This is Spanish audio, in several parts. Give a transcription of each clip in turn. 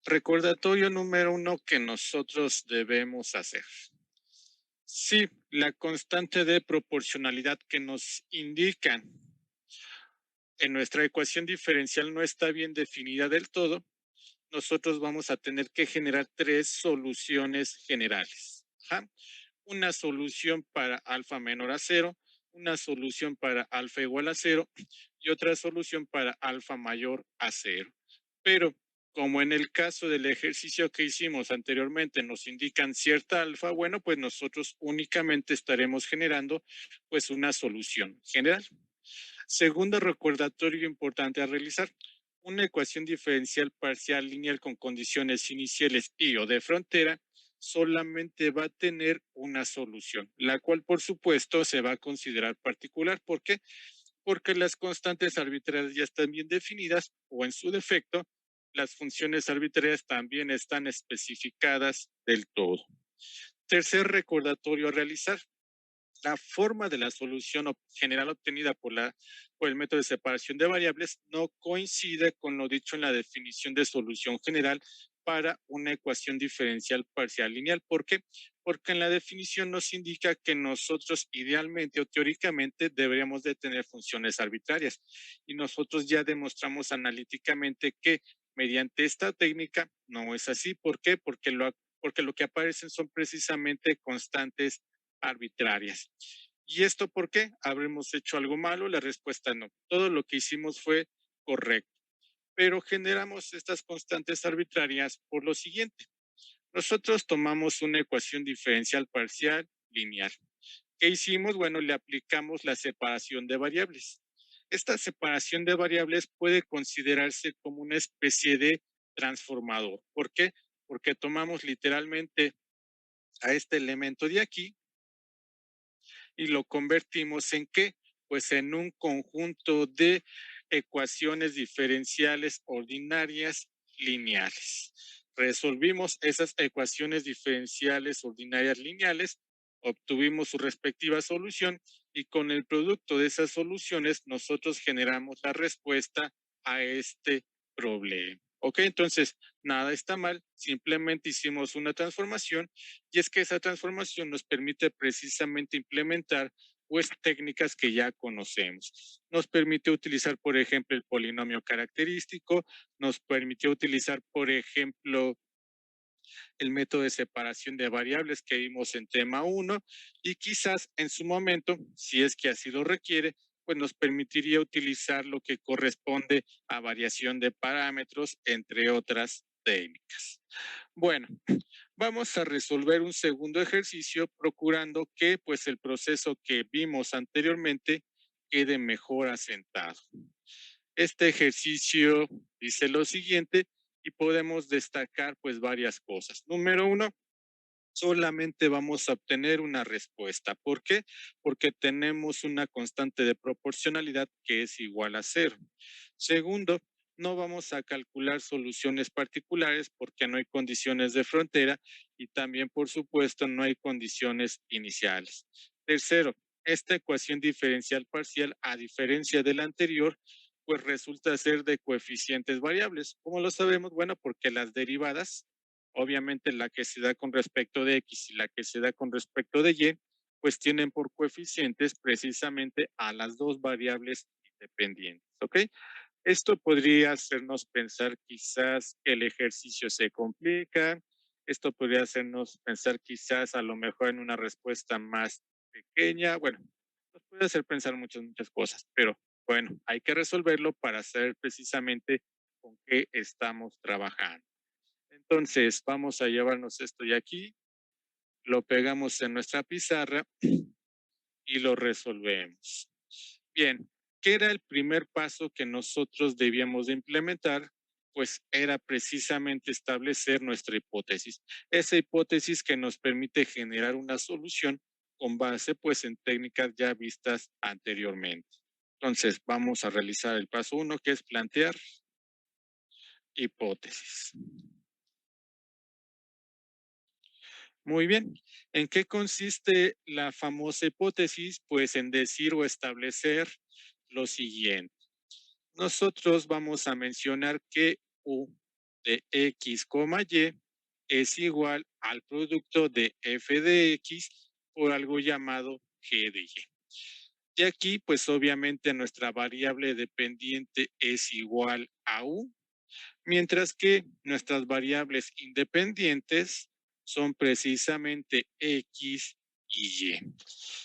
Recordatorio número uno que nosotros debemos hacer. Si la constante de proporcionalidad que nos indican en nuestra ecuación diferencial no está bien definida del todo, nosotros vamos a tener que generar tres soluciones generales. Ajá. Una solución para alfa menor a cero, una solución para alfa igual a cero y otra solución para alfa mayor a cero. Pero como en el caso del ejercicio que hicimos anteriormente nos indican cierta alfa, bueno, pues nosotros únicamente estaremos generando pues una solución general. Segundo recordatorio importante a realizar. Una ecuación diferencial parcial lineal con condiciones iniciales y o de frontera solamente va a tener una solución, la cual por supuesto se va a considerar particular. ¿Por qué? Porque las constantes arbitrarias ya están bien definidas o en su defecto, las funciones arbitrarias también están especificadas del todo. Tercer recordatorio a realizar. La forma de la solución general obtenida por el método de separación de variables no coincide con lo dicho en la definición de solución general para una ecuación diferencial parcial lineal. ¿Por qué? Porque en la definición nos indica que nosotros idealmente o teóricamente deberíamos de tener funciones arbitrarias y nosotros ya demostramos analíticamente que mediante esta técnica no es así. ¿Por qué? Porque lo que aparecen son precisamente constantes arbitrarias. ¿Y esto por qué? ¿Habremos hecho algo malo? La respuesta no. Todo lo que hicimos fue correcto. Pero generamos estas constantes arbitrarias por lo siguiente. Nosotros tomamos una ecuación diferencial parcial lineal. ¿Qué hicimos? Bueno, le aplicamos la separación de variables. Esta separación de variables puede considerarse como una especie de transformador. ¿Por qué? Porque tomamos literalmente a este elemento de aquí y lo convertimos en qué? Pues en un conjunto de ecuaciones diferenciales ordinarias lineales. Resolvimos esas ecuaciones diferenciales ordinarias lineales, obtuvimos su respectiva solución y con el producto de esas soluciones nosotros generamos la respuesta a este problema. Ok, entonces nada está mal, simplemente hicimos una transformación y es que esa transformación nos permite precisamente implementar pues técnicas que ya conocemos. Nos permite utilizar, por ejemplo, el polinomio característico, nos permitió utilizar, por ejemplo, el método de separación de variables que vimos en tema uno y quizás en su momento, si es que así lo requiere, pues nos permitiría utilizar lo que corresponde a variación de parámetros, entre otras técnicas. Bueno, vamos a resolver un segundo ejercicio procurando que pues el proceso que vimos anteriormente quede mejor asentado. Este ejercicio dice lo siguiente y podemos destacar pues varias cosas. Número uno, solamente vamos a obtener una respuesta. ¿Por qué? Porque tenemos una constante de proporcionalidad que es igual a cero. Segundo, no vamos a calcular soluciones particulares porque no hay condiciones de frontera y también, por supuesto, no hay condiciones iniciales. Tercero, esta ecuación diferencial parcial, a diferencia de la anterior, pues resulta ser de coeficientes variables. ¿Cómo lo sabemos? Bueno, porque las derivadas, obviamente la que se da con respecto de X y la que se da con respecto de Y, pues tienen por coeficientes precisamente a las dos variables independientes, ¿ok? Esto podría hacernos pensar quizás que el ejercicio se complica, esto podría hacernos pensar quizás a lo mejor en una respuesta más pequeña, bueno, nos puede hacer pensar muchas cosas, pero bueno, hay que resolverlo para saber precisamente con qué estamos trabajando. Entonces, vamos a llevarnos esto de aquí, lo pegamos en nuestra pizarra y lo resolvemos. Bien, ¿qué era el primer paso que nosotros debíamos de implementar? Pues era precisamente establecer nuestra hipótesis. Esa hipótesis que nos permite generar una solución con base pues en técnicas ya vistas anteriormente. Entonces, vamos a realizar el paso uno, que es plantear hipótesis. Muy bien. ¿En qué consiste la famosa hipótesis? Pues en decir o establecer lo siguiente. Nosotros vamos a mencionar que U de x, y es igual al producto de f de x por algo llamado g de y. Y aquí, pues obviamente nuestra variable dependiente es igual a u, mientras que nuestras variables independientes son precisamente x y y.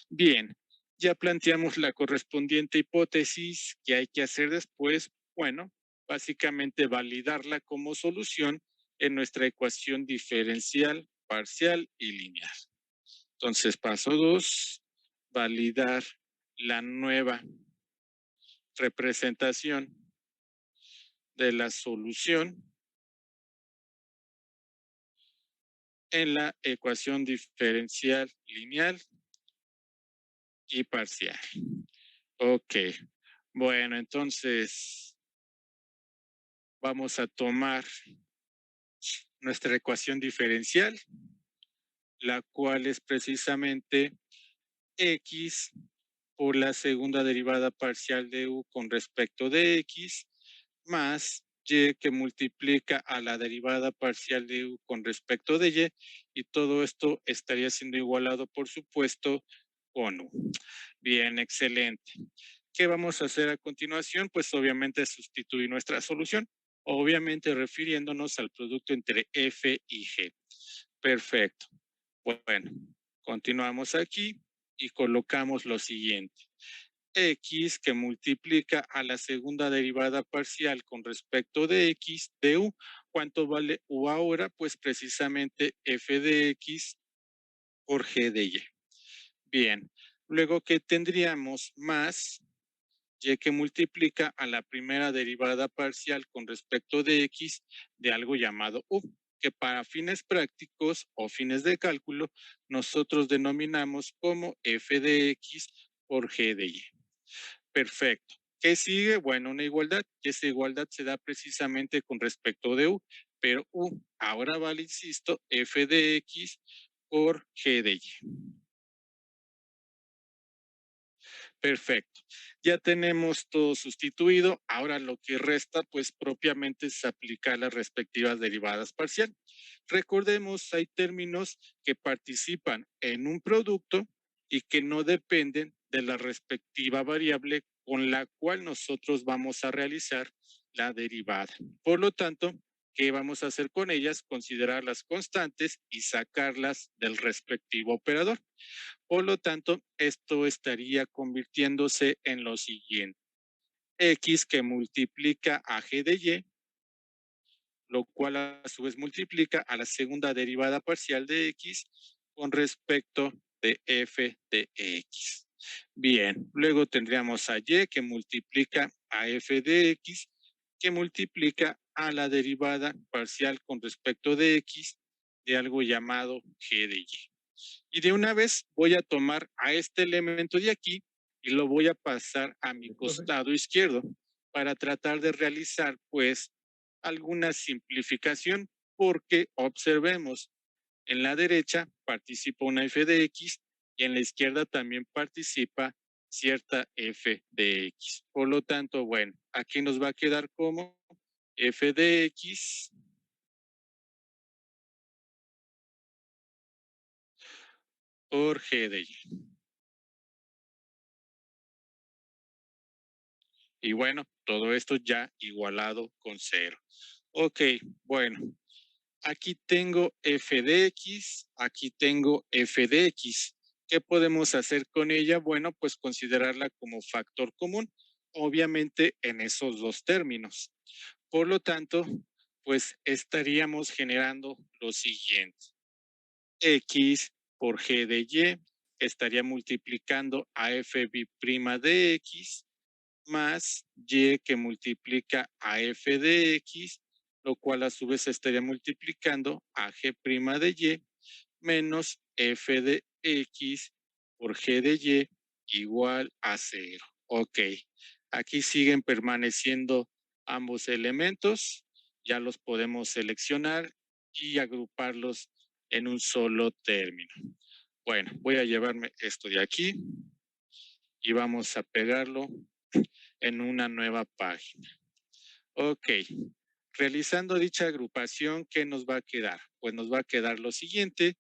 Bien, ya planteamos la correspondiente hipótesis que hay que hacer después. Bueno, básicamente validarla como solución en nuestra ecuación diferencial, parcial y lineal. Entonces, paso 2, validar la nueva representación de la solución en la ecuación diferencial lineal y parcial. Ok, bueno, entonces vamos a tomar nuestra ecuación diferencial, la cual es precisamente x por la segunda derivada parcial de u con respecto de x, más y que multiplica a la derivada parcial de u con respecto de y todo esto estaría siendo igualado, por supuesto, con u. Bien, excelente. ¿Qué vamos a hacer a continuación? Pues obviamente sustituir nuestra solución, obviamente refiriéndonos al producto entre f y g. Perfecto. Bueno, continuamos aquí y colocamos lo siguiente. X que multiplica a la segunda derivada parcial con respecto de x de u. ¿Cuánto vale u ahora? Pues precisamente f de x por g de y. Bien, luego que tendríamos más y que multiplica a la primera derivada parcial con respecto de x de algo llamado u, que para fines prácticos o fines de cálculo nosotros denominamos como f de x por g de y. Perfecto. ¿Qué sigue? Bueno, una igualdad. Y esa igualdad se da precisamente con respecto de u, pero u ahora vale, insisto, f de x por g de y. Perfecto. Ya tenemos todo sustituido. Ahora lo que resta, pues propiamente es aplicar las respectivas derivadas parcial. Recordemos, hay términos que participan en un producto y que no dependen de la respectiva variable con la cual nosotros vamos a realizar la derivada. Por lo tanto, ¿qué vamos a hacer con ellas? Considerarlas constantes y sacarlas del respectivo operador. Por lo tanto, esto estaría convirtiéndose en lo siguiente. X que multiplica a g de y, lo cual a su vez multiplica a la segunda derivada parcial de x con respecto de f de x. Bien, luego tendríamos a y que multiplica a f de x, que multiplica a la derivada parcial con respecto de x de algo llamado g de y. Y de una vez voy a tomar a este elemento de aquí y lo voy a pasar a mi costado izquierdo para tratar de realizar pues alguna simplificación, porque observemos, en la derecha participa una f de x y en la izquierda también participa cierta f de x. Por lo tanto, bueno, aquí nos va a quedar como f de x por g de y. Y bueno, todo esto ya igualado con 0. Ok, bueno, aquí tengo f de x, aquí tengo f de x. ¿Qué podemos hacer con ella? Bueno, pues considerarla como factor común, obviamente en esos dos términos. Por lo tanto, pues estaríamos generando lo siguiente. X por g de y estaría multiplicando a f' de x más y que multiplica a f de x, lo cual a su vez estaría multiplicando a g' de y menos f de x por g de y igual a 0. Ok, aquí siguen permaneciendo ambos elementos, ya los podemos seleccionar y agruparlos en un solo término. Bueno, voy a llevarme esto de aquí y vamos a pegarlo en una nueva página. Ok, Realizando dicha agrupación, ¿qué nos va a quedar? Pues nos va a quedar lo siguiente: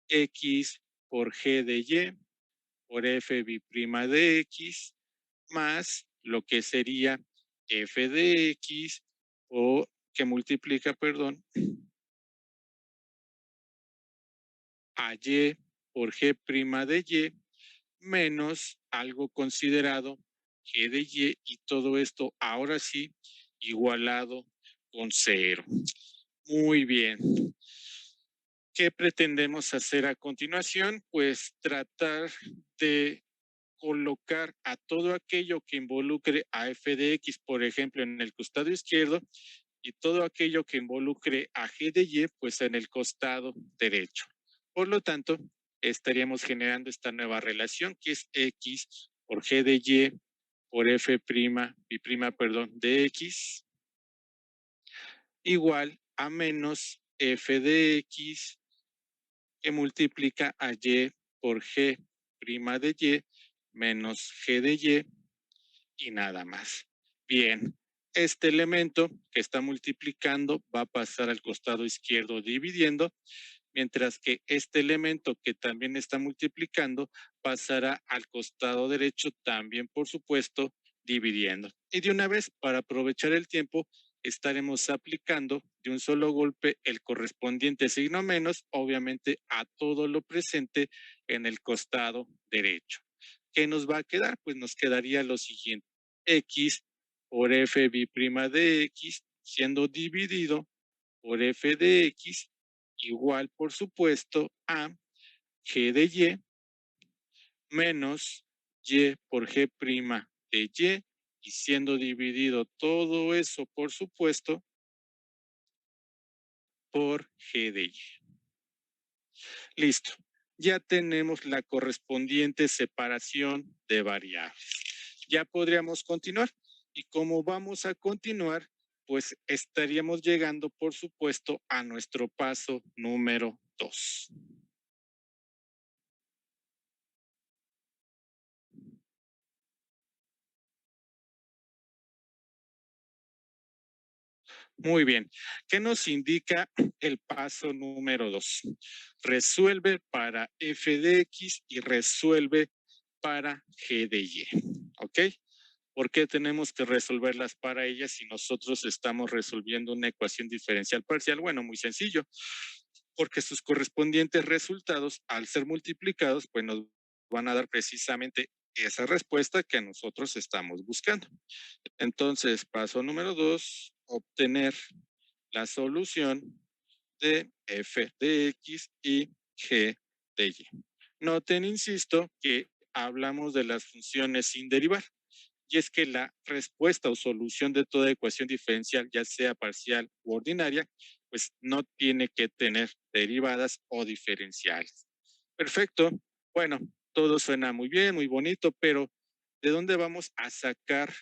x por g de y por f bi'prima de x más lo que sería f de x o que multiplica, perdón, a y por g' de y menos algo considerado g de y todo esto ahora sí igualado con cero. Muy bien. ¿Qué pretendemos hacer a continuación? Pues tratar de colocar a todo aquello que involucre a f de x, por ejemplo, en el costado izquierdo, y todo aquello que involucre a g de y, pues en el costado derecho. Por lo tanto, estaríamos generando esta nueva relación que es x por g de y por f' bi'prima, perdón, de x igual a menos f de x que multiplica a y por g' de y menos g de y nada más. Bien, este elemento que está multiplicando va a pasar al costado izquierdo dividiendo, mientras que este elemento que también está multiplicando pasará al costado derecho también, por supuesto, dividiendo. Y de una vez, para aprovechar el tiempo, estaremos aplicando de un solo golpe el correspondiente signo menos, obviamente a todo lo presente en el costado derecho. ¿Qué nos va a quedar? Pues nos quedaría lo siguiente: x por f bi'prima de x siendo dividido por f de x igual, por supuesto, a g de y menos y por g' de y siendo dividido todo eso, por supuesto, por g de y. Listo. Ya tenemos la correspondiente separación de variables. Ya podríamos continuar. Y como vamos a continuar, pues estaríamos llegando, por supuesto, a nuestro paso número 2. Muy bien. ¿Qué nos indica el paso número 2? Resuelve para f de x y resuelve para g de y. ¿Ok? ¿Por qué tenemos que resolverlas para ellas si nosotros estamos resolviendo una ecuación diferencial parcial? Bueno, muy sencillo, porque sus correspondientes resultados, al ser multiplicados, pues nos van a dar precisamente esa respuesta que nosotros estamos buscando. Entonces, paso número 2, obtener la solución de f de x y g de y. Noten, insisto, que hablamos de las funciones sin derivar. Y es que la respuesta o solución de toda ecuación diferencial, ya sea parcial u ordinaria, pues no tiene que tener derivadas o diferenciales. Perfecto. Bueno, todo suena muy bien, muy bonito, pero ¿de dónde vamos a sacar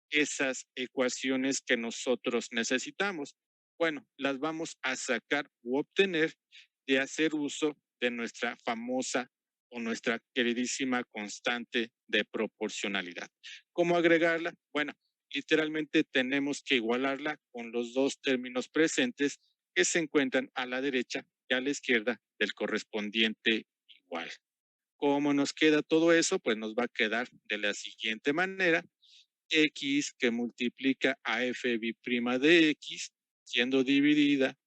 esas ecuaciones que nosotros necesitamos? Bueno, las vamos a sacar u obtener de hacer uso de nuestra famosa o nuestra queridísima constante de proporcionalidad. ¿Cómo agregarla? Bueno, literalmente tenemos que igualarla con los dos términos presentes que se encuentran a la derecha y a la izquierda del correspondiente igual. ¿Cómo nos queda todo eso? Pues nos va a quedar de la siguiente manera: x que multiplica a f bi'prima de x siendo dividida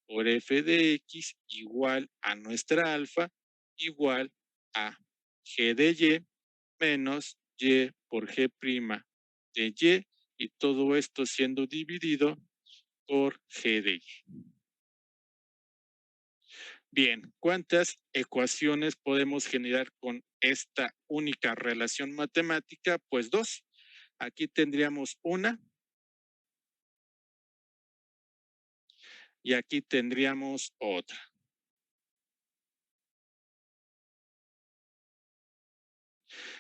por f de x igual a nuestra alfa igual a g de y menos y por g' de y todo esto siendo dividido por g de y. Bien, ¿cuántas ecuaciones podemos generar con esta única relación matemática? Pues dos. Aquí tendríamos una y aquí tendríamos otra.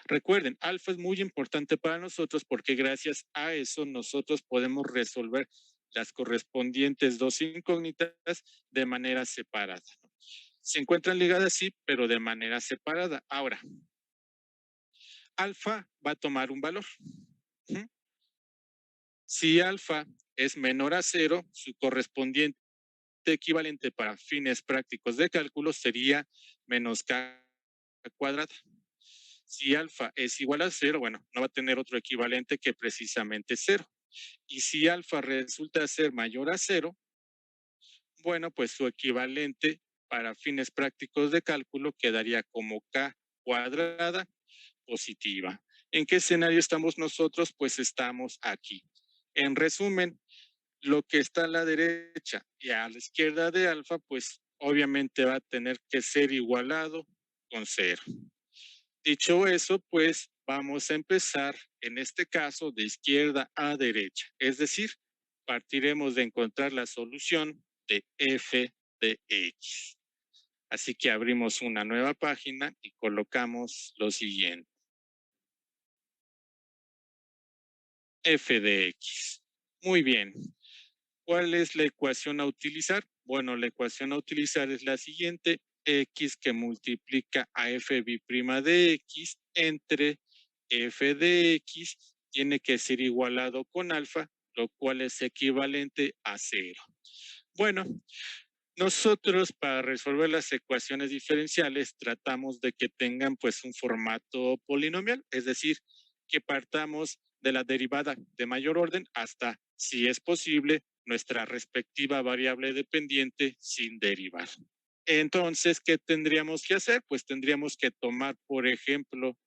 Recuerden, alfa es muy importante para nosotros porque gracias a eso nosotros podemos resolver las correspondientes dos incógnitas de manera separada. Se encuentran ligadas, sí, pero de manera separada. Ahora, alfa va a tomar un valor. ¿Mm? Si alfa es menor a cero, su correspondiente equivalente para fines prácticos de cálculo sería menos k cuadrada. Si alfa es igual a cero, bueno, no va a tener otro equivalente que precisamente cero. Y si alfa resulta ser mayor a cero, bueno, pues su equivalente para fines prácticos de cálculo quedaría como k cuadrada positiva. ¿En qué escenario estamos nosotros? Pues estamos aquí. En resumen, lo que está a la derecha y a la izquierda de alfa, pues obviamente va a tener que ser igualado con cero. Dicho eso, pues vamos a empezar en este caso de izquierda a derecha. Es decir, partiremos de encontrar la solución de f de x. Así que abrimos una nueva página y colocamos lo siguiente. F de x. Muy bien. ¿Cuál es la ecuación a utilizar? Bueno, la ecuación a utilizar es la siguiente. X que multiplica a f' de x entre f de x tiene que ser igualado con alfa, lo cual es equivalente a cero. Bueno, nosotros para resolver las ecuaciones diferenciales tratamos de que tengan pues un formato polinomial, es decir, que partamos de la derivada de mayor orden hasta, si es posible, nuestra respectiva variable dependiente sin derivar. Entonces, ¿qué tendríamos que hacer? Pues tendríamos que tomar, por ejemplo,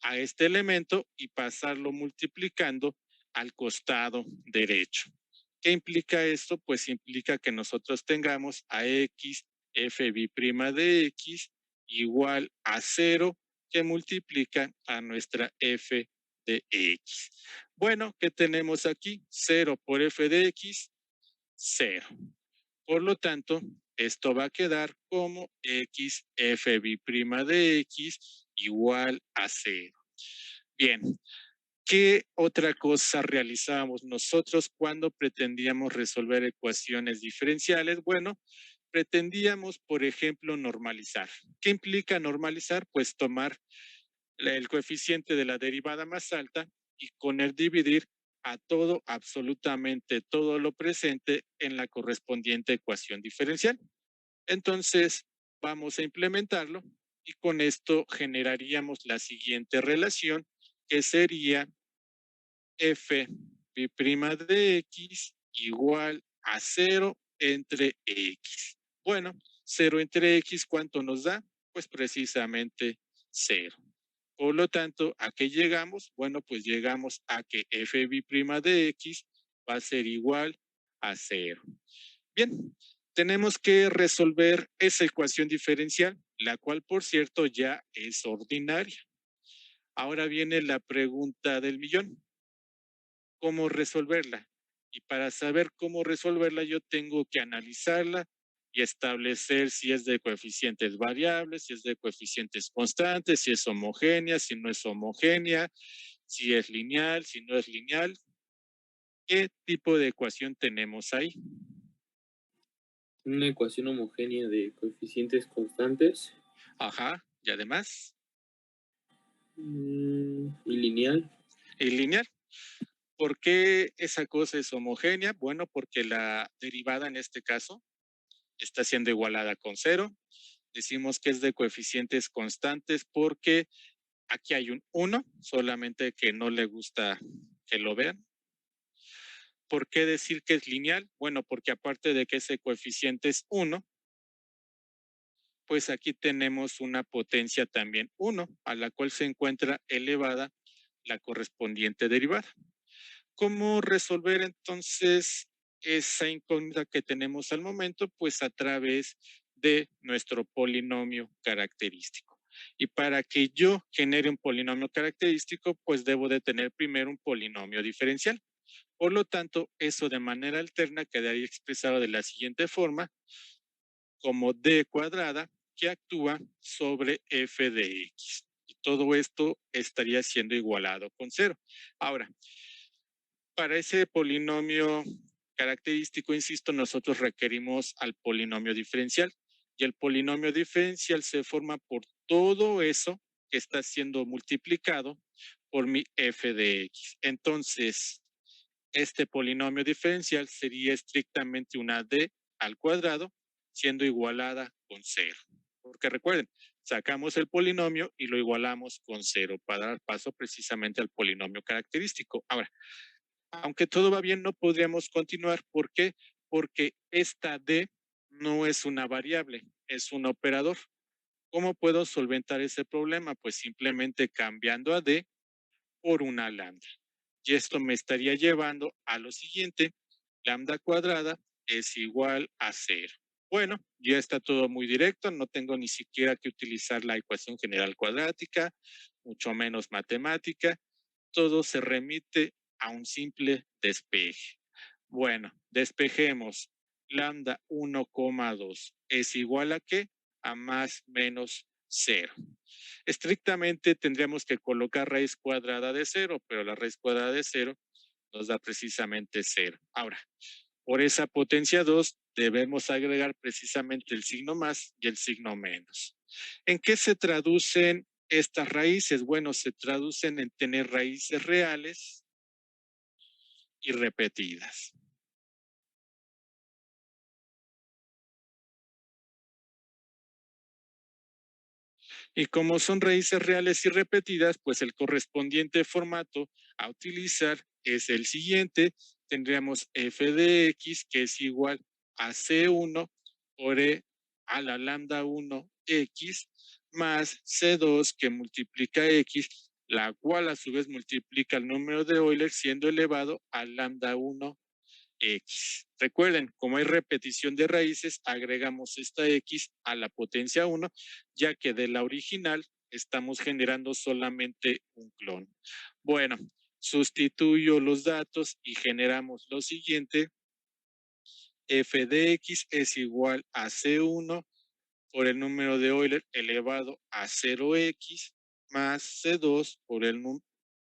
a este elemento y pasarlo multiplicando al costado derecho. ¿Qué implica esto? Pues implica que nosotros tengamos a x f b' de x igual a 0 que multiplica a nuestra f de x. Bueno, ¿qué tenemos aquí? 0 por f de x, 0. Por lo tanto, esto va a quedar como x f b' de x igual a 0. Bien, ¿qué otra cosa realizábamos nosotros cuando pretendíamos resolver ecuaciones diferenciales? Bueno, pretendíamos, por ejemplo, normalizar. ¿Qué implica normalizar? Pues tomar el coeficiente de la derivada más alta y con él dividir a todo, absolutamente todo lo presente en la correspondiente ecuación diferencial. Entonces, vamos a implementarlo y con esto generaríamos la siguiente relación que sería f b' de x igual a 0 entre x. Bueno, 0 entre x, ¿cuánto nos da? Pues precisamente 0. Por lo tanto, ¿a qué llegamos? Bueno, pues llegamos a que f b' de x va a ser igual a 0. Bien, tenemos que resolver esa ecuación diferencial, la cual, por cierto, ya es ordinaria. Ahora viene la pregunta del millón. ¿Cómo resolverla? Y para saber cómo resolverla, yo tengo que analizarla y establecer si es de coeficientes variables, si es de coeficientes constantes, si es homogénea, si no es homogénea, si es lineal, si no es lineal. ¿Qué tipo de ecuación tenemos ahí? Una ecuación homogénea de coeficientes constantes. Ajá, y además, Y lineal. y lineal. ¿Por qué esa cosa es homogénea? Bueno, porque la derivada en este caso está siendo igualada con cero. Decimos que es de coeficientes constantes porque aquí hay un 1, solamente que no le gusta que lo vean. ¿Por qué decir que es lineal? Bueno, porque aparte de que ese coeficiente es 1, pues aquí tenemos una potencia también 1, a la cual se encuentra elevada la correspondiente derivada. ¿Cómo resolver entonces esa incógnita que tenemos al momento? Pues a través de nuestro polinomio característico. Y para que yo genere un polinomio característico, pues debo de tener primero un polinomio diferencial. Por lo tanto, eso de manera alterna quedaría expresado de la siguiente forma, como d cuadrada que actúa sobre f de x. Y todo esto estaría siendo igualado con cero. Ahora, para ese polinomio característico, insisto, nosotros requerimos al polinomio diferencial. Y el polinomio diferencial se forma por todo eso que está siendo multiplicado por mi f de x. Entonces, este polinomio diferencial sería estrictamente una d al cuadrado, siendo igualada con 0. Porque recuerden, sacamos el polinomio y lo igualamos con 0 para dar paso precisamente al polinomio característico. Ahora, aunque todo va bien, no podríamos continuar. ¿Por qué? Porque esta d no es una variable, es un operador. ¿Cómo puedo solventar ese problema? Pues simplemente cambiando a d por una lambda. Y esto me estaría llevando a lo siguiente: lambda cuadrada es igual a 0. Bueno, ya está todo muy directo, no tengo ni siquiera que utilizar la ecuación general cuadrática, mucho menos matemática, todo se remite a un simple despeje. Bueno, despejemos. Lambda 1,2 es igual a ¿qué? A más menos 0. Estrictamente tendríamos que colocar raíz cuadrada de 0, pero la raíz cuadrada de 0 nos da precisamente 0. Ahora, por esa potencia 2 debemos agregar precisamente el signo más y el signo menos. ¿En qué se traducen estas raíces? Bueno, se traducen en tener raíces reales y repetidas. Y como son raíces reales y repetidas, pues el correspondiente formato a utilizar es el siguiente. Tendríamos f de x, que es igual a c1 por e a la lambda 1 x más c2 que multiplica x, la cual a su vez multiplica el número de Euler siendo elevado a lambda 1 x. Recuerden, como hay repetición de raíces, agregamos esta x a la potencia 1, ya que de la original estamos generando solamente un clon. Bueno, sustituyo los datos y generamos lo siguiente: f de x es igual a c1 por el número de Euler elevado a 0x más c2 por el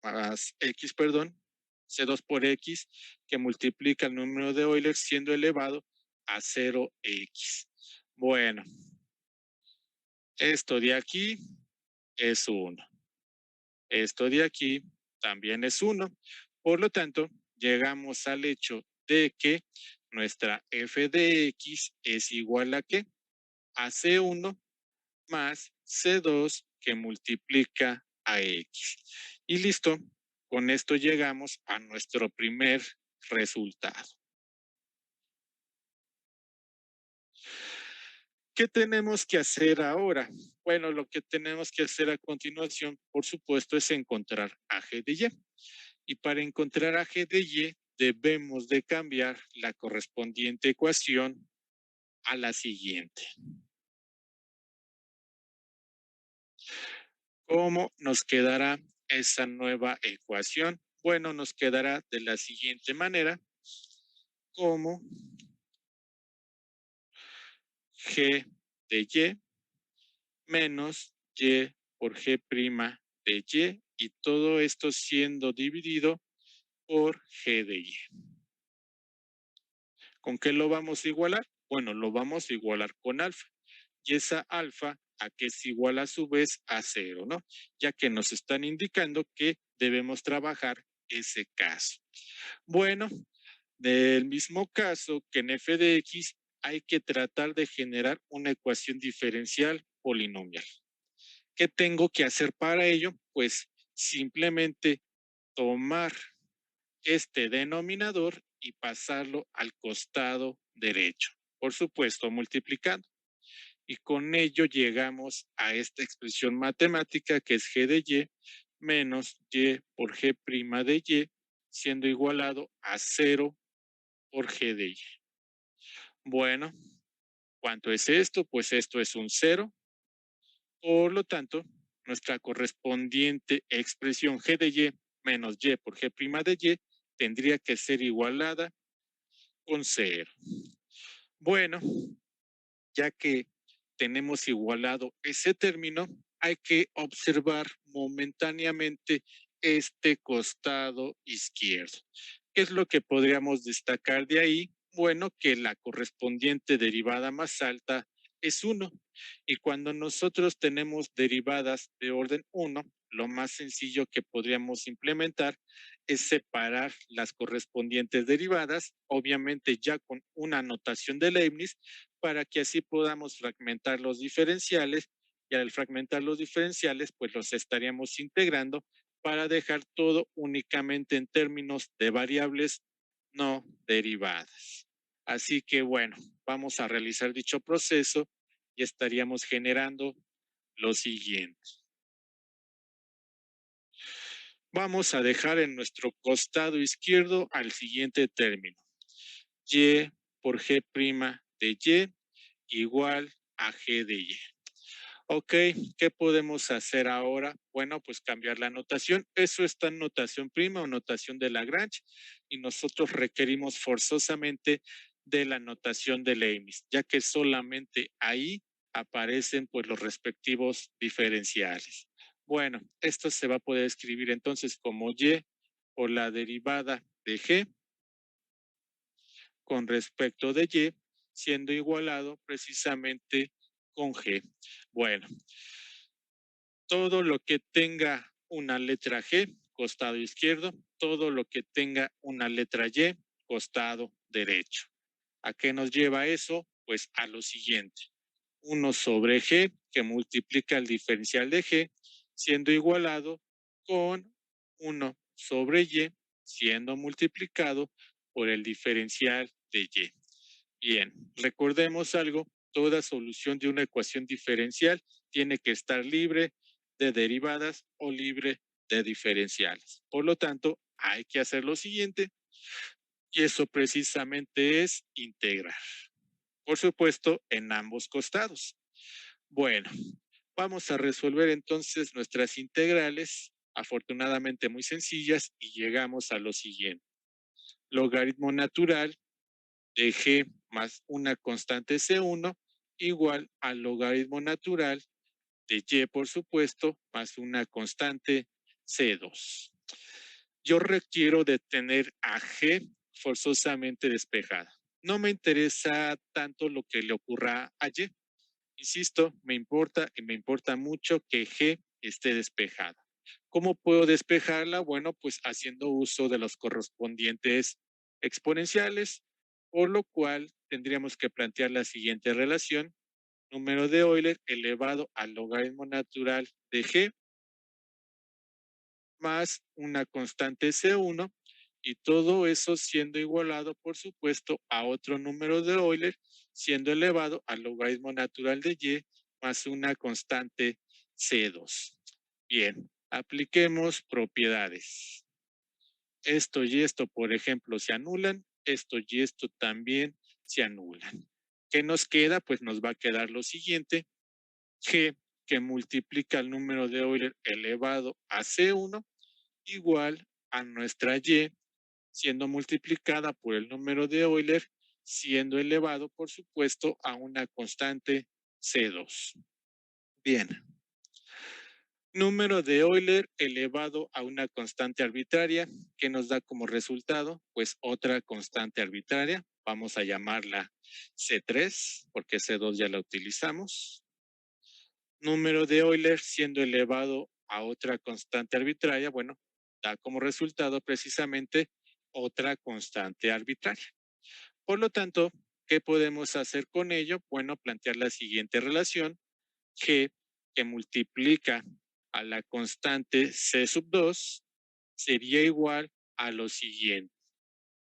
más x, perdón, c2 por x, que multiplica el número de Euler siendo elevado a 0x. Bueno, esto de aquí es 1. Esto de aquí también es 1. Por lo tanto, llegamos al hecho de que nuestra f de x es igual a ¿qué? A c1 más C2 que multiplica a X. Y listo, con esto llegamos a nuestro primer resultado. ¿Qué tenemos que hacer ahora? Bueno, lo que tenemos que hacer a continuación, por supuesto, es encontrar a G de Y. Y para encontrar a G de Y, debemos de cambiar la correspondiente ecuación a la siguiente. ¿Cómo nos quedará esa nueva ecuación? Bueno, nos quedará de la siguiente manera: como G de Y menos Y por G' de Y, y todo esto siendo dividido por G de Y. ¿Con qué lo vamos a igualar? Bueno, lo vamos a igualar con alfa. Y esa alfa a que es igual a su vez a 0, ¿no? Ya que nos están indicando que debemos trabajar ese caso. Bueno, del mismo caso que en f de x hay que tratar de generar una ecuación diferencial polinomial. ¿Qué tengo que hacer para ello? Pues simplemente tomar este denominador y pasarlo al costado derecho. Por supuesto, multiplicando. Y con ello llegamos a esta expresión matemática que es g de y menos y por g' de y, siendo igualado a 0 por g de y. Bueno, ¿cuánto es esto? Pues esto es un 0. Por lo tanto, nuestra correspondiente expresión g de y menos y por g' de y tendría que ser igualada con 0. Bueno, ya que tenemos igualado ese término, hay que observar momentáneamente este costado izquierdo. ¿Qué es lo que podríamos destacar de ahí? Bueno, que la correspondiente derivada más alta es 1. Y cuando nosotros tenemos derivadas de orden 1, lo más sencillo que podríamos implementar es separar las correspondientes derivadas, obviamente ya con una notación de Leibniz, para que así podamos fragmentar los diferenciales y al fragmentar los diferenciales, pues los estaríamos integrando para dejar todo únicamente en términos de variables no derivadas. Así que bueno, vamos a realizar dicho proceso y estaríamos generando lo siguiente. Vamos a dejar en nuestro costado izquierdo al siguiente término. Y por G' de Y igual a G de Y. Ok, ¿qué podemos hacer ahora? Bueno, pues cambiar la notación. Eso está en notación prima o notación de Lagrange y nosotros requerimos forzosamente de la notación de Leibniz, ya que solamente ahí aparecen pues los respectivos diferenciales. Bueno, esto se va a poder escribir entonces como Y por la derivada de G con respecto de Y, siendo igualado precisamente con G. Bueno, todo lo que tenga una letra G, costado izquierdo, todo lo que tenga una letra Y, costado derecho. ¿A qué nos lleva eso? Pues a lo siguiente. 1 sobre G, que multiplica el diferencial de G, siendo igualado con 1 sobre Y, siendo multiplicado por el diferencial de Y. Bien, recordemos algo, toda solución de una ecuación diferencial tiene que estar libre de derivadas o libre de diferenciales. Por lo tanto, hay que hacer lo siguiente y eso precisamente es integrar. Por supuesto, en ambos costados. Bueno, vamos a resolver entonces nuestras integrales, afortunadamente muy sencillas, y llegamos a lo siguiente. Logaritmo natural de G más una constante C1 igual al logaritmo natural de Y, por supuesto, más una constante C2. Yo requiero de tener a G forzosamente despejada. No me interesa tanto lo que le ocurra a Y. Insisto, me importa y me importa mucho que G esté despejada. ¿Cómo puedo despejarla? Bueno, pues haciendo uso de los correspondientes exponenciales, por lo cual tendríamos que plantear la siguiente relación: número de Euler elevado al logaritmo natural de G más una constante C1 y todo eso siendo igualado, por supuesto, a otro número de Euler siendo elevado al logaritmo natural de Y más una constante C2. Bien, apliquemos propiedades. Esto y esto, por ejemplo, se anulan, esto y esto también se anulan. ¿Qué nos queda? Pues nos va a quedar lo siguiente: G, que multiplica el número de Euler elevado a C1 igual a nuestra Y siendo multiplicada por el número de Euler siendo elevado, por supuesto, a una constante C2. Bien. Número de Euler elevado a una constante arbitraria, que nos da como resultado, pues otra constante arbitraria. Vamos a llamarla C3, porque C2 ya la utilizamos. Número de Euler siendo elevado a otra constante arbitraria, bueno, da como resultado precisamente otra constante arbitraria. Por lo tanto, ¿qué podemos hacer con ello? Bueno, plantear la siguiente relación: G, que multiplica a la constante C sub 2, sería igual a lo siguiente: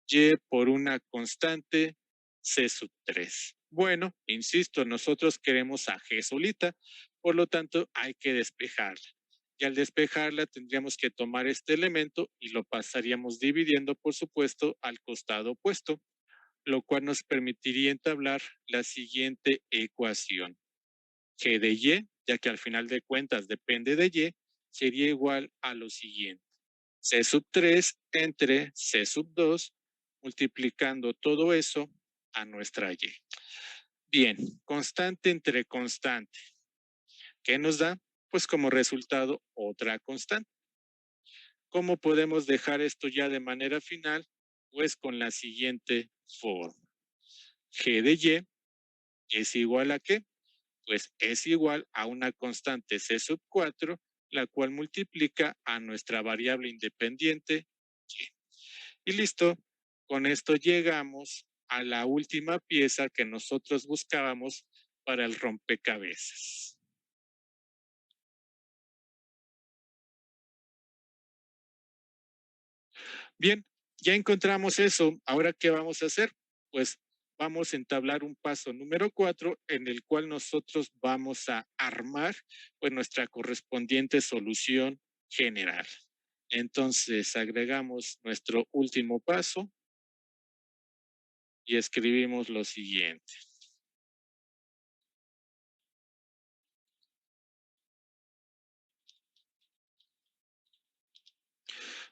Y por una constante C sub 3. Bueno, insisto, nosotros queremos a G solita, por lo tanto hay que despejarla. Y al despejarla tendríamos que tomar este elemento y lo pasaríamos dividiendo, por supuesto, al costado opuesto, lo cual nos permitiría entablar la siguiente ecuación. G de Y, ya que al final de cuentas depende de Y, sería igual a lo siguiente: C sub 3 entre C sub 2, multiplicando todo eso a nuestra Y. Bien, constante entre constante. ¿Qué nos da? Pues como resultado otra constante. ¿Cómo podemos dejar esto ya de manera final? Pues con la siguiente forma. G de Y es igual a ¿qué? Pues es igual a una constante C sub 4 la cual multiplica a nuestra variable independiente y. Y listo, con esto llegamos a la última pieza que nosotros buscábamos para el rompecabezas. Bien, ya encontramos eso. Ahora, ¿qué vamos a hacer? Pues vamos a entablar un paso número 4 en el cual nosotros vamos a armar pues, nuestra correspondiente solución general. Entonces, agregamos nuestro último paso y escribimos lo siguiente.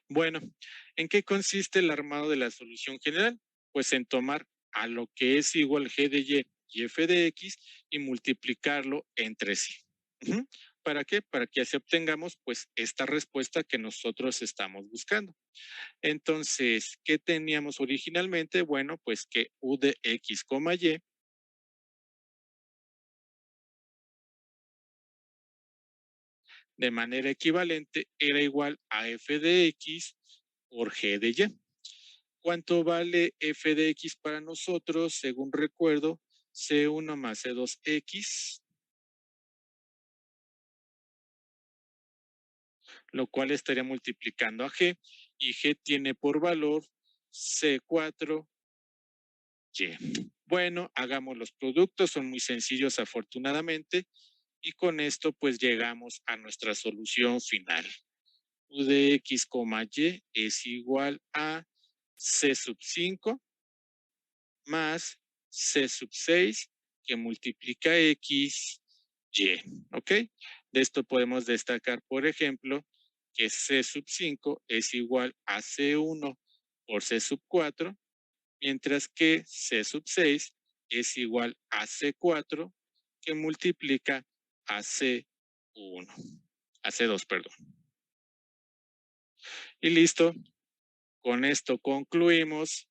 Bueno, ¿en qué consiste el armado de la solución general? Pues en tomar a lo que es igual g de y f de x y multiplicarlo entre sí. ¿Para qué? Para que así obtengamos pues esta respuesta que nosotros estamos buscando. Entonces, ¿qué teníamos originalmente? Bueno, pues que u de x, y de manera equivalente era igual a f de x por g de y. ¿Cuánto vale f de x para nosotros? Según recuerdo, c1 más c2x, lo cual estaría multiplicando a g, y g tiene por valor c4y. Bueno, hagamos los productos, son muy sencillos afortunadamente, y con esto pues llegamos a nuestra solución final. U de x, y es igual a c sub 5 más c sub 6 que multiplica x, y, ¿ok? De esto podemos destacar, por ejemplo, que c sub 5 es igual a c1 por c sub 4, mientras que c sub 6 es igual a c4 que multiplica a c1, a c2, perdón. Y listo, con esto concluimos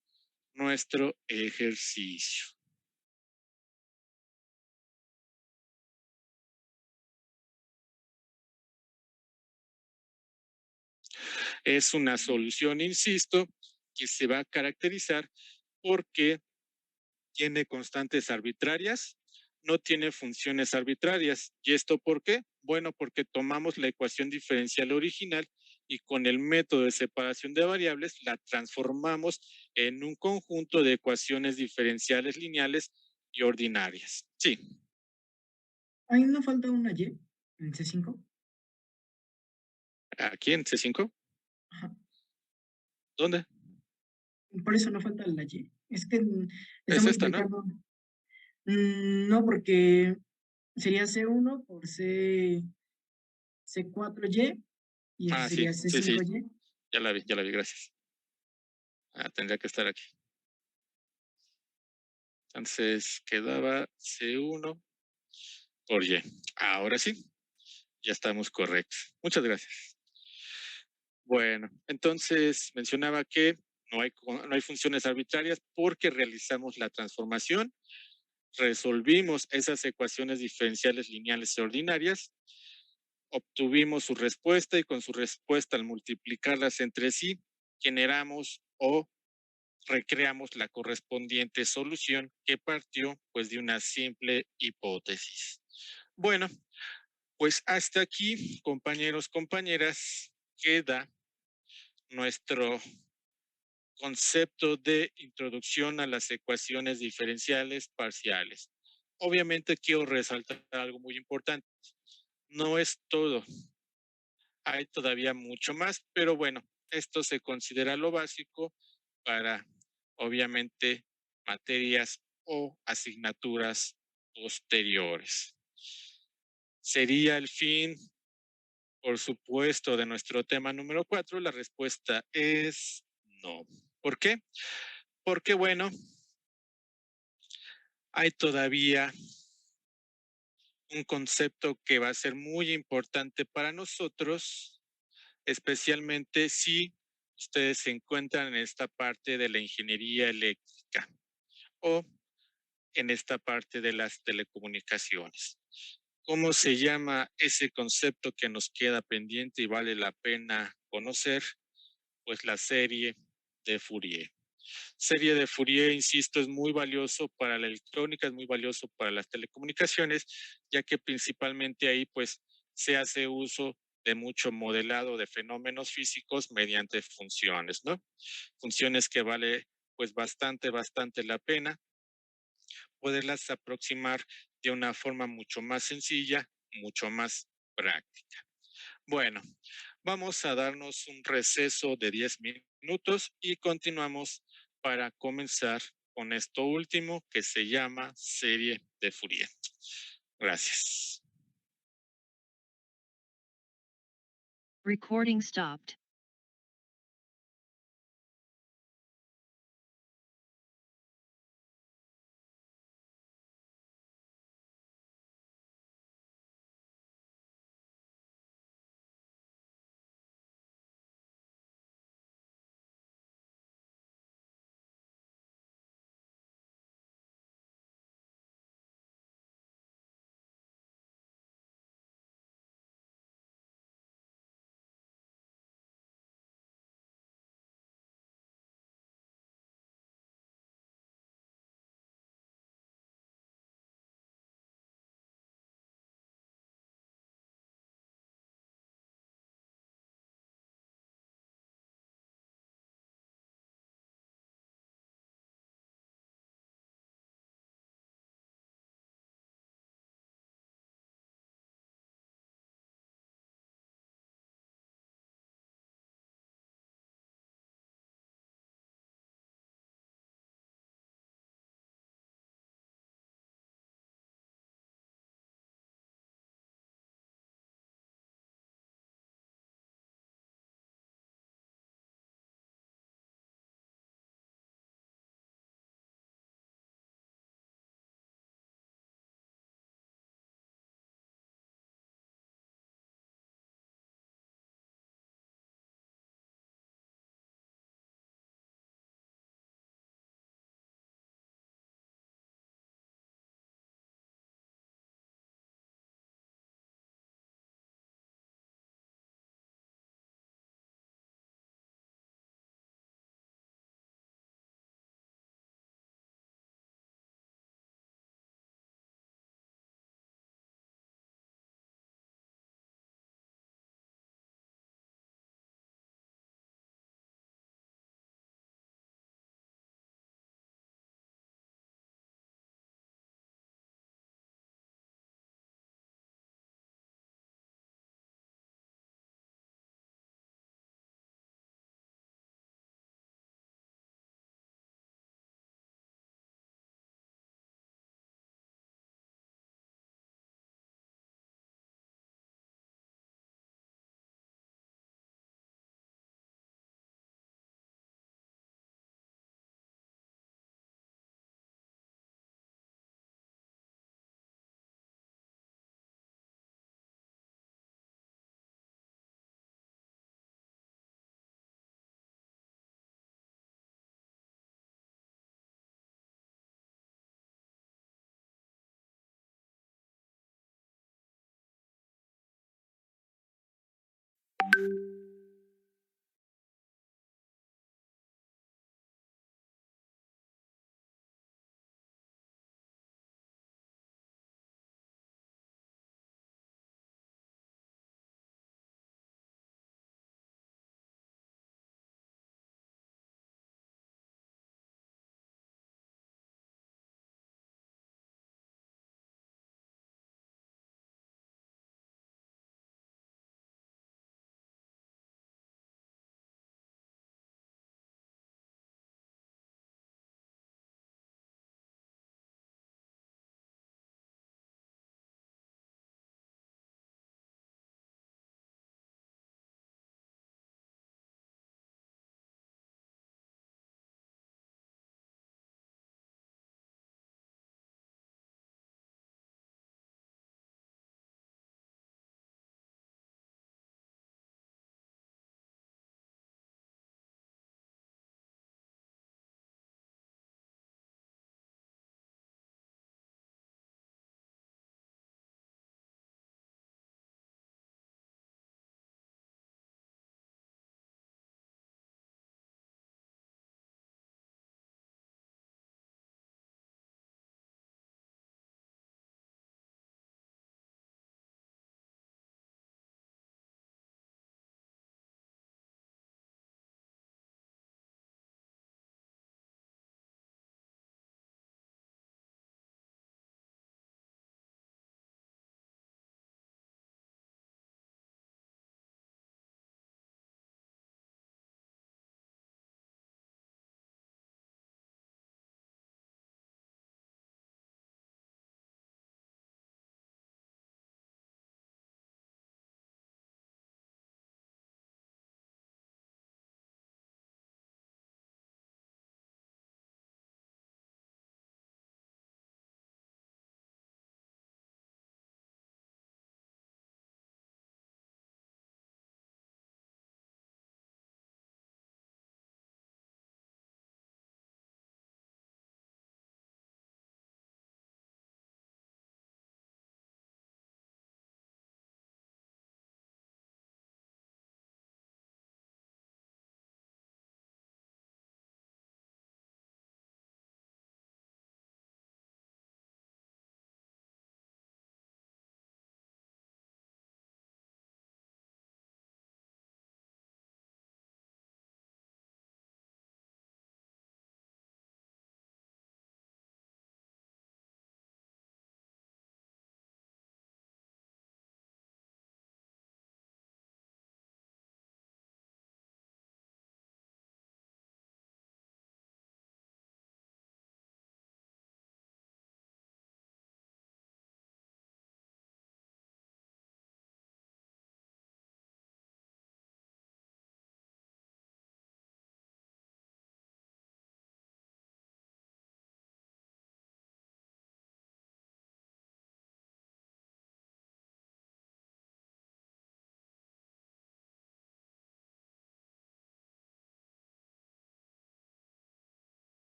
nuestro ejercicio. Es una solución, insisto, que se va a caracterizar porque tiene constantes arbitrarias, no tiene funciones arbitrarias. ¿Y esto por qué? Bueno, porque tomamos la ecuación diferencial original y con el método de separación de variables la transformamos en un conjunto de ecuaciones diferenciales lineales y ordinarias. Sí. Ahí no falta una Y en C5. ¿Aquí en C5? Ajá. ¿Dónde? Por eso no falta la Y. Es que está Es esta, ¿no? multiplicando. No, porque sería C1 por C4Y y eso Ah, sí, sería sí, sí, C5Y. ya la vi, gracias. Ah, tendría que estar aquí. Entonces quedaba C1 por Y. Ahora sí, ya estamos correctos. Muchas gracias. Bueno, entonces mencionaba que no hay funciones arbitrarias porque realizamos la transformación, resolvimos esas ecuaciones diferenciales lineales y ordinarias, obtuvimos su respuesta y con su respuesta al multiplicarlas entre sí, generamos o recreamos la correspondiente solución que partió pues de una simple hipótesis. Bueno, pues hasta aquí, compañeros, compañeras, queda nuestro concepto de introducción a las ecuaciones diferenciales parciales. Obviamente quiero resaltar algo muy importante. No es todo. Hay todavía mucho más, pero bueno, esto se considera lo básico para, obviamente, materias o asignaturas posteriores. ¿Sería el fin, por supuesto, de nuestro tema número 4? La respuesta es no. ¿Por qué? Porque, bueno, hay todavía un concepto que va a ser muy importante para nosotros, especialmente si ustedes se encuentran en esta parte de la ingeniería eléctrica o en esta parte de las telecomunicaciones. ¿Cómo se llama ese concepto que nos queda pendiente y vale la pena conocer? Pues la serie de Fourier. Serie de Fourier, insisto, es muy valioso para la electrónica, es muy valioso para las telecomunicaciones, ya que principalmente ahí pues se hace uso de mucho modelado de fenómenos físicos mediante funciones, ¿no? Funciones que vale pues bastante la pena poderlas aproximar de una forma mucho más sencilla, mucho más práctica. Bueno, vamos a darnos un receso de 10 minutos y continuamos para comenzar con esto último que se llama serie de Fourier. Gracias. Recording stopped.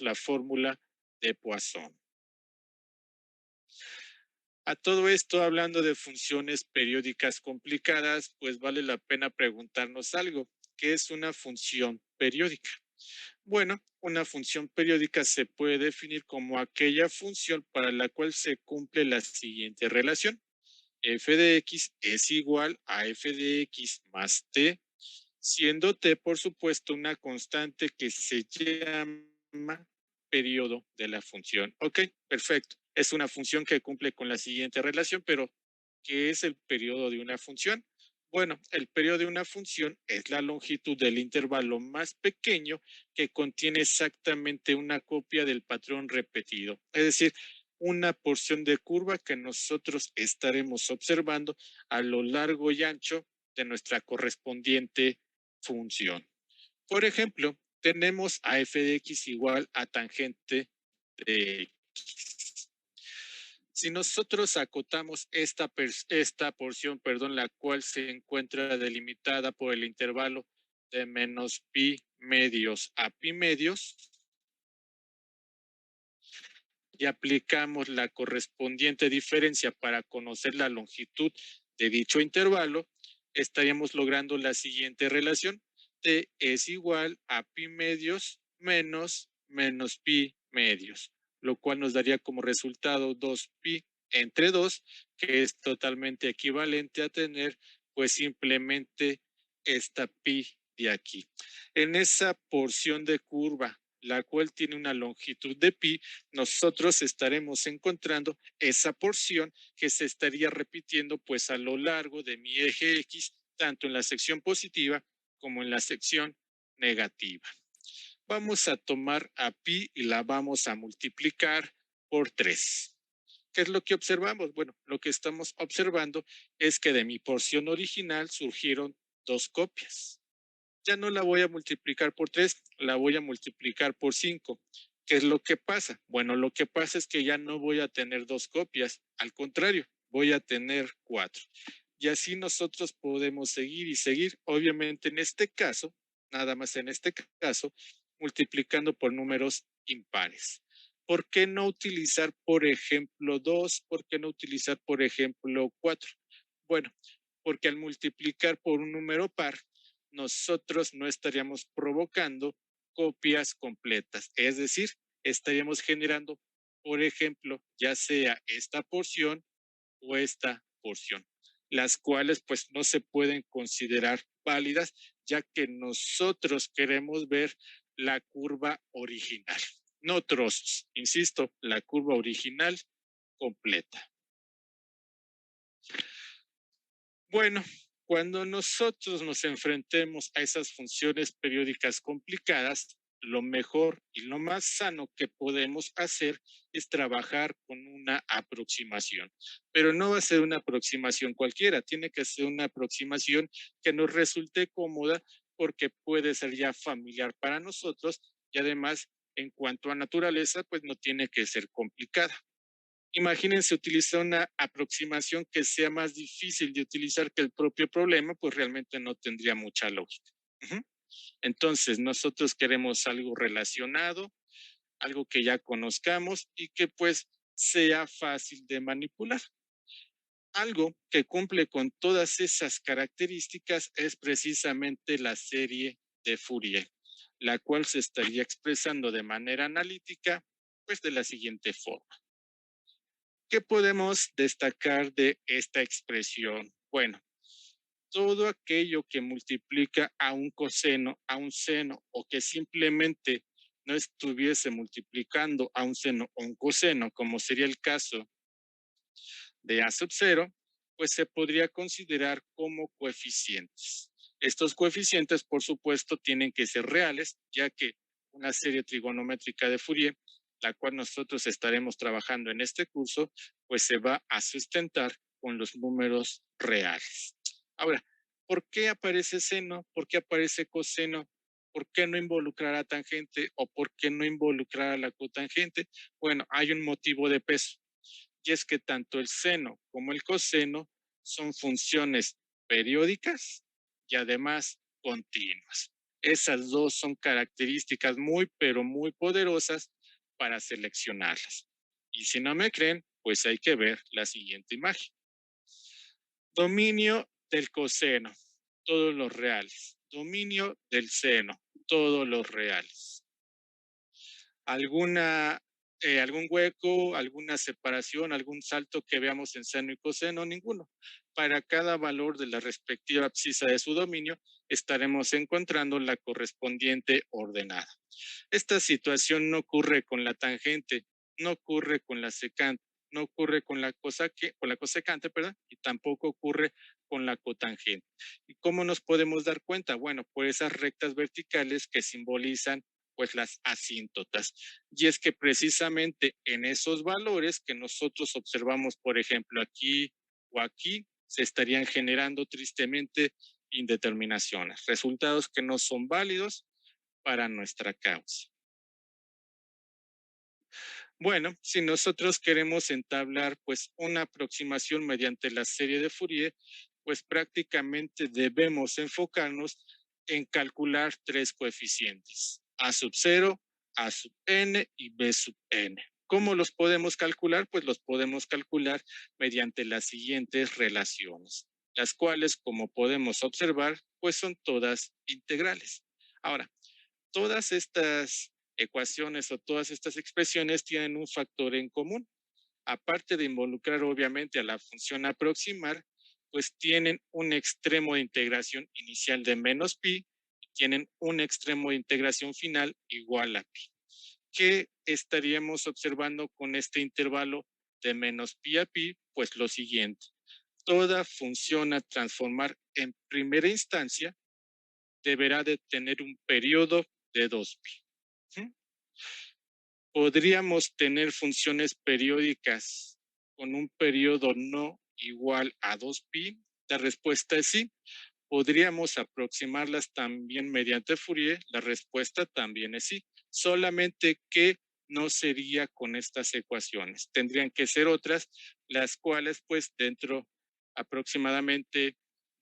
la fórmula de Poisson. A todo esto, hablando de funciones periódicas complicadas, pues vale la pena preguntarnos algo. ¿Qué es una función periódica? Bueno, una función periódica se puede definir como aquella función para la cual se cumple la siguiente relación. F de x es igual a f de x más t, siendo t, por supuesto, una constante que se llama periodo de la función. Ok, perfecto. Es una función que cumple con la siguiente relación, pero ¿qué es el periodo de una función? Bueno, el periodo de una función es la longitud del intervalo más pequeño que contiene exactamente una copia del patrón repetido. Es decir, una porción de curva que nosotros estaremos observando a lo largo y ancho de nuestra correspondiente función. Por ejemplo, tenemos a f de x igual a tangente de x. Si nosotros acotamos esta porción, la cual se encuentra delimitada por el intervalo de menos pi medios a pi medios, y aplicamos la correspondiente diferencia para conocer la longitud de dicho intervalo, estaríamos logrando la siguiente relación. T es igual a pi medios menos pi medios, lo cual nos daría como resultado 2pi entre 2, que es totalmente equivalente a tener pues simplemente esta pi de aquí. En esa porción de curva, la cual tiene una longitud de pi, nosotros estaremos encontrando esa porción que se estaría repitiendo pues a lo largo de mi eje X, tanto en la sección positiva como en la sección negativa. Vamos a tomar a pi y la vamos a multiplicar por 3. ¿Qué es lo que observamos? Bueno, lo que estamos observando es que de mi porción original surgieron 2 copias. Ya no la voy a multiplicar por 3, la voy a multiplicar por 5. ¿Qué es lo que pasa? Bueno, lo que pasa es que ya no voy a tener 2 copias, al contrario, voy a tener 4. Y así nosotros podemos seguir y seguir, obviamente en este caso, nada más en este caso, multiplicando por números impares. ¿Por qué no utilizar, por ejemplo, 2? ¿Por qué no utilizar, por ejemplo, 4? Bueno, porque al multiplicar por un número par, nosotros no estaríamos provocando copias completas. Es decir, estaríamos generando, por ejemplo, ya sea esta porción o esta porción, las cuales pues no se pueden considerar válidas, ya que nosotros queremos ver la curva original, no trozos, insisto, la curva original completa. Bueno, cuando nosotros nos enfrentemos a esas funciones periódicas complicadas, lo mejor y lo más sano que podemos hacer es trabajar con una aproximación. Pero no va a ser una aproximación cualquiera, tiene que ser una aproximación que nos resulte cómoda porque puede ser ya familiar para nosotros y además en cuanto a naturaleza, pues no tiene que ser complicada. Imagínense utilizar una aproximación que sea más difícil de utilizar que el propio problema, pues realmente no tendría mucha lógica. Entonces, nosotros queremos algo relacionado, algo que ya conozcamos y que pues sea fácil de manipular. Algo que cumple con todas esas características es precisamente la serie de Fourier, la cual se estaría expresando de manera analítica, pues de la siguiente forma. ¿Qué podemos destacar de esta expresión? Bueno, todo aquello que multiplica a un coseno, a un seno, o que simplemente no estuviese multiplicando a un seno o un coseno, como sería el caso de A sub 0, pues se podría considerar como coeficientes. Estos coeficientes, por supuesto, tienen que ser reales, ya que una serie trigonométrica de Fourier, la cual nosotros estaremos trabajando en este curso, pues se va a sustentar con los números reales. Ahora, ¿por qué aparece seno? ¿Por qué aparece coseno? ¿Por qué no involucrar a tangente o por qué no involucrar a la cotangente? Bueno, hay un motivo de peso y es que tanto el seno como el coseno son funciones periódicas y además continuas. Esas dos son características muy, pero muy poderosas para seleccionarlas. Y si no me creen, pues hay que ver la siguiente imagen. Dominio del coseno, todos los reales. Dominio del seno, todos los reales. Algún hueco, alguna separación, algún salto que veamos en seno y coseno, ninguno. Para cada valor de la respectiva abscisa de su dominio, estaremos encontrando la correspondiente ordenada. Esta situación no ocurre con la tangente, no ocurre con la secante, no ocurre con la cosecante, perdón, y tampoco ocurre con la cotangente. ¿Y cómo nos podemos dar cuenta? Bueno, por esas rectas verticales que simbolizan pues las asíntotas. Y es que precisamente en esos valores que nosotros observamos, por ejemplo, aquí o aquí, se estarían generando tristemente indeterminaciones, resultados que no son válidos para nuestra causa. Bueno, si nosotros queremos entablar pues una aproximación mediante la serie de Fourier, pues prácticamente debemos enfocarnos en calcular tres coeficientes, A sub 0, A sub n y B sub n. ¿Cómo los podemos calcular? Pues los podemos calcular mediante las siguientes relaciones, las cuales, como podemos observar, pues son todas integrales. Ahora, todas estas ecuaciones o todas estas expresiones tienen un factor en común. Aparte de involucrar obviamente a la función aproximar, pues tienen un extremo de integración inicial de menos pi y tienen un extremo de integración final igual a pi. ¿Qué estaríamos observando con este intervalo de menos pi a pi? Pues lo siguiente. Toda función a transformar en primera instancia deberá de tener un periodo de 2pi. ¿Sí? ¿Podríamos tener funciones periódicas con un periodo no igual a 2pi? La respuesta es sí. ¿Podríamos aproximarlas también mediante Fourier? La respuesta también es sí. Solamente que no sería con estas ecuaciones. Tendrían que ser otras, las cuales pues dentro aproximadamente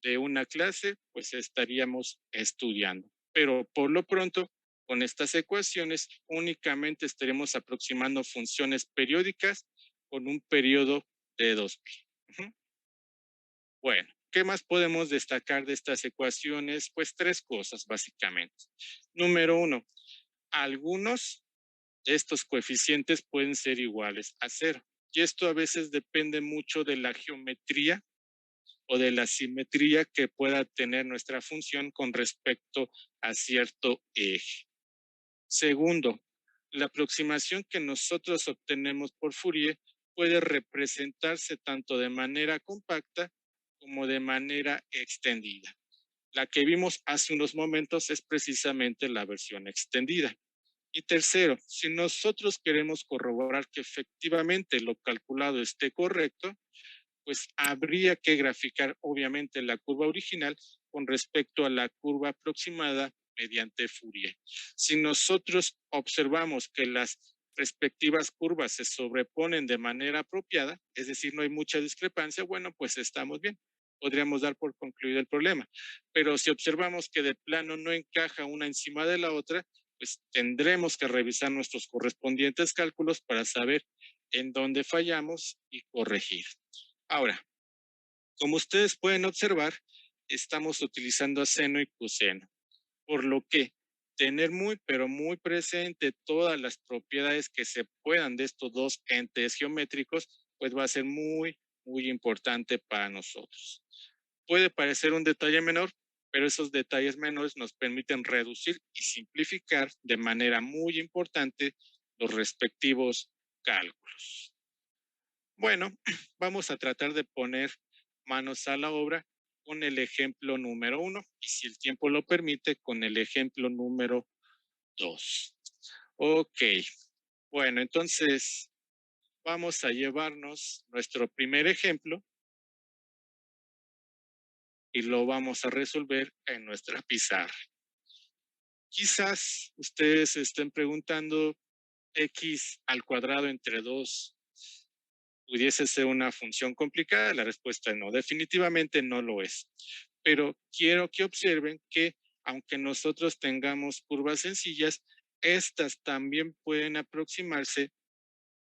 de una clase pues estaríamos estudiando. Pero por lo pronto, con estas ecuaciones únicamente estaremos aproximando funciones periódicas con un periodo de 2pi. Bueno, ¿qué más podemos destacar de estas ecuaciones? Pues tres cosas básicamente. Número uno, algunos de estos coeficientes pueden ser iguales a 0. Y esto a veces depende mucho de la geometría o de la simetría que pueda tener nuestra función con respecto a cierto eje. Segundo, la aproximación que nosotros obtenemos por Fourier puede representarse tanto de manera compacta como de manera extendida. La que vimos hace unos momentos es precisamente la versión extendida. Y tercero, si nosotros queremos corroborar que efectivamente lo calculado esté correcto, pues habría que graficar obviamente la curva original con respecto a la curva aproximada mediante Fourier. Si nosotros observamos que las respectivas curvas se sobreponen de manera apropiada, es decir, no hay mucha discrepancia, bueno, pues estamos bien. Podríamos dar por concluido el problema. Pero si observamos que de plano no encaja una encima de la otra, pues tendremos que revisar nuestros correspondientes cálculos para saber en dónde fallamos y corregir. Ahora, como ustedes pueden observar, estamos utilizando seno y coseno, por lo que tener muy, pero muy presente todas las propiedades que se puedan de estos dos entes geométricos, pues va a ser muy, muy importante para nosotros. Puede parecer un detalle menor, pero esos detalles menores nos permiten reducir y simplificar de manera muy importante los respectivos cálculos. Bueno, vamos a tratar de poner manos a la obra con el ejemplo número 1 y si el tiempo lo permite, con el ejemplo número 2. Ok, bueno, entonces vamos a llevarnos nuestro primer ejemplo y lo vamos a resolver en nuestra pizarra. Quizás ustedes se estén preguntando, x al cuadrado entre 2 pudiese ser una función complicada. La respuesta es no, definitivamente no lo es. Pero quiero que observen que aunque nosotros tengamos curvas sencillas, estas también pueden aproximarse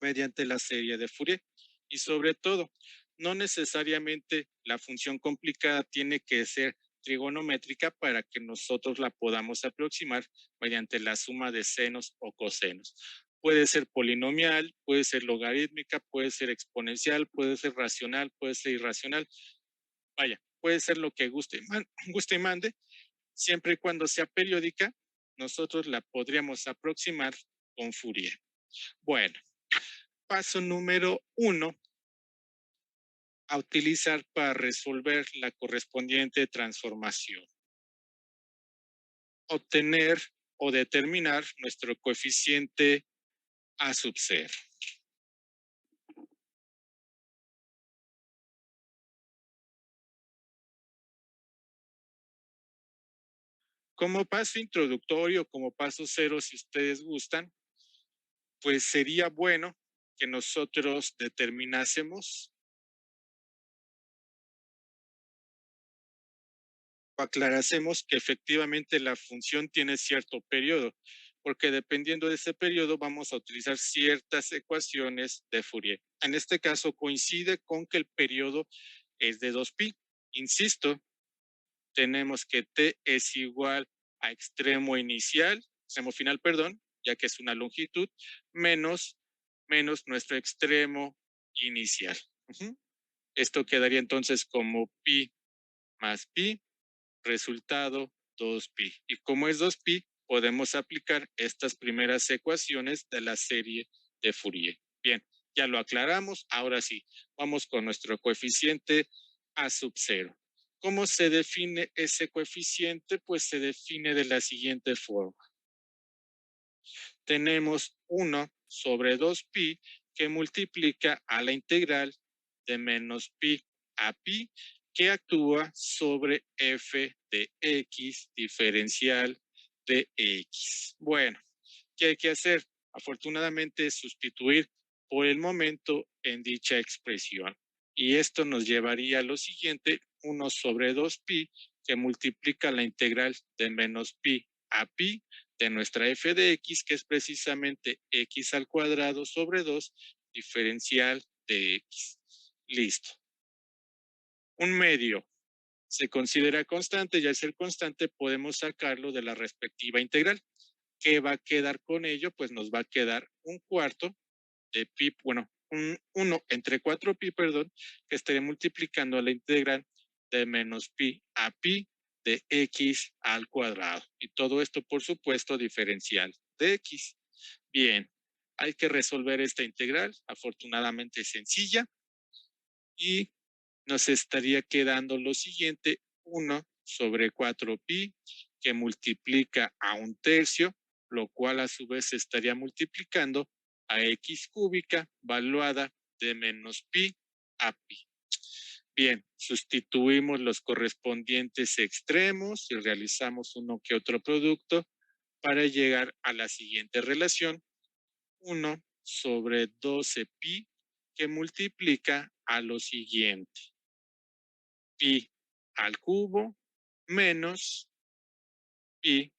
mediante la serie de Fourier. Y sobre todo, no necesariamente la función complicada tiene que ser trigonométrica para que nosotros la podamos aproximar mediante la suma de senos o cosenos. Puede ser polinomial, puede ser logarítmica, puede ser exponencial, puede ser racional, puede ser irracional. Vaya, puede ser lo que guste y mande, siempre y cuando sea periódica, nosotros la podríamos aproximar con Fourier. Bueno, paso número 1 a utilizar para resolver la correspondiente transformación. Obtener o determinar nuestro coeficiente A sub 0. Como paso introductorio, como paso 0, si ustedes gustan, pues sería bueno que nosotros determinásemos o aclarásemos que efectivamente la función tiene cierto periodo, porque dependiendo de ese periodo vamos a utilizar ciertas ecuaciones de Fourier. En este caso coincide con que el periodo es de 2pi. Insisto, tenemos que t es igual a extremo final, perdón, ya que es una longitud, menos nuestro extremo inicial. Esto quedaría entonces como pi más pi, resultado 2pi. Y como es 2pi, podemos aplicar estas primeras ecuaciones de la serie de Fourier. Bien, ya lo aclaramos. Ahora sí, vamos con nuestro coeficiente A sub 0. ¿Cómo se define ese coeficiente? Pues se define de la siguiente forma. Tenemos 1 sobre 2pi que multiplica a la integral de menos pi a pi, que actúa sobre f de x diferencial de x. Bueno, ¿qué hay que hacer? Afortunadamente, sustituir por el momento en dicha expresión. Y esto nos llevaría a lo siguiente, 1 sobre 2pi, que multiplica la integral de menos pi a pi de nuestra f de x, que es precisamente x al cuadrado sobre 2 diferencial de x. Listo. Un medio se considera constante y al ser constante podemos sacarlo de la respectiva integral. ¿Qué va a quedar con ello? Pues nos va a quedar un cuarto de pi, bueno, un 1 entre 4pi, perdón, que estaré multiplicando la integral de menos pi a pi de x al cuadrado. Y todo esto, por supuesto, diferencial de x. Bien, hay que resolver esta integral, afortunadamente sencilla, y nos estaría quedando lo siguiente, 1 sobre 4pi, que multiplica a 1/3, lo cual a su vez estaría multiplicando a x cúbica, valuada de menos pi a pi. Bien, sustituimos los correspondientes extremos y realizamos uno que otro producto para llegar a la siguiente relación, 1 sobre 12pi, que multiplica a lo siguiente, pi al cubo menos pi,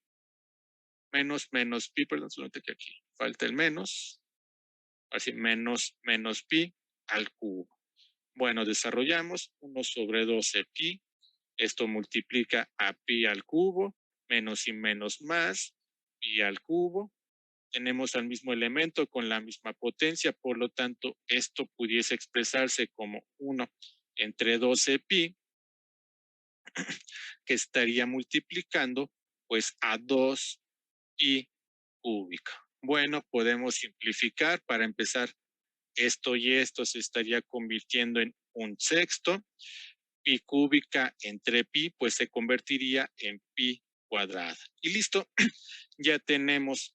menos pi, perdón, solamente que aquí falta el menos, así menos pi al cubo. Bueno, desarrollamos 1 sobre 12pi, esto multiplica a pi al cubo, menos y menos más, pi al cubo. Tenemos al mismo elemento con la misma potencia, por lo tanto, esto pudiese expresarse como 1 entre 12pi, que estaría multiplicando pues a 2pi cúbica. Bueno, podemos simplificar. Para empezar, esto y esto se estaría convirtiendo en 1/6. Pi cúbica entre pi, pues se convertiría en pi cuadrada. Y listo, ya tenemos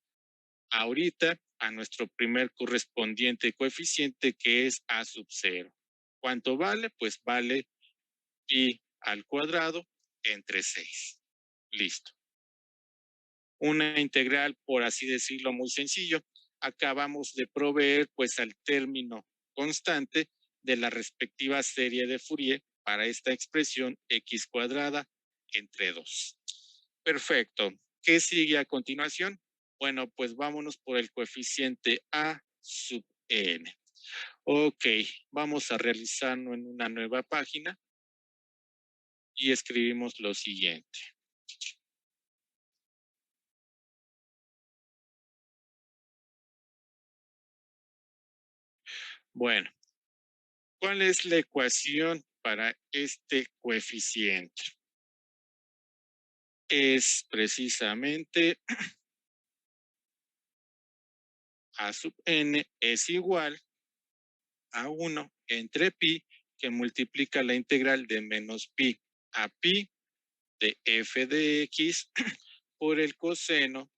ahorita a nuestro primer correspondiente coeficiente, que es A sub 0. ¿Cuánto vale? Pues vale pi al cuadrado entre 6. Listo. Una integral, por así decirlo, muy sencillo. Acabamos de proveer pues al término constante de la respectiva serie de Fourier para esta expresión x cuadrada entre 2. Perfecto. ¿Qué sigue a continuación? Bueno, pues vámonos por el coeficiente a sub n. Ok, vamos a realizarlo en una nueva página y escribimos lo siguiente. Bueno, ¿cuál es la ecuación para este coeficiente? Es precisamente a sub n es igual a 1 entre pi, que multiplica la integral de menos pi a pi de f de x por el coseno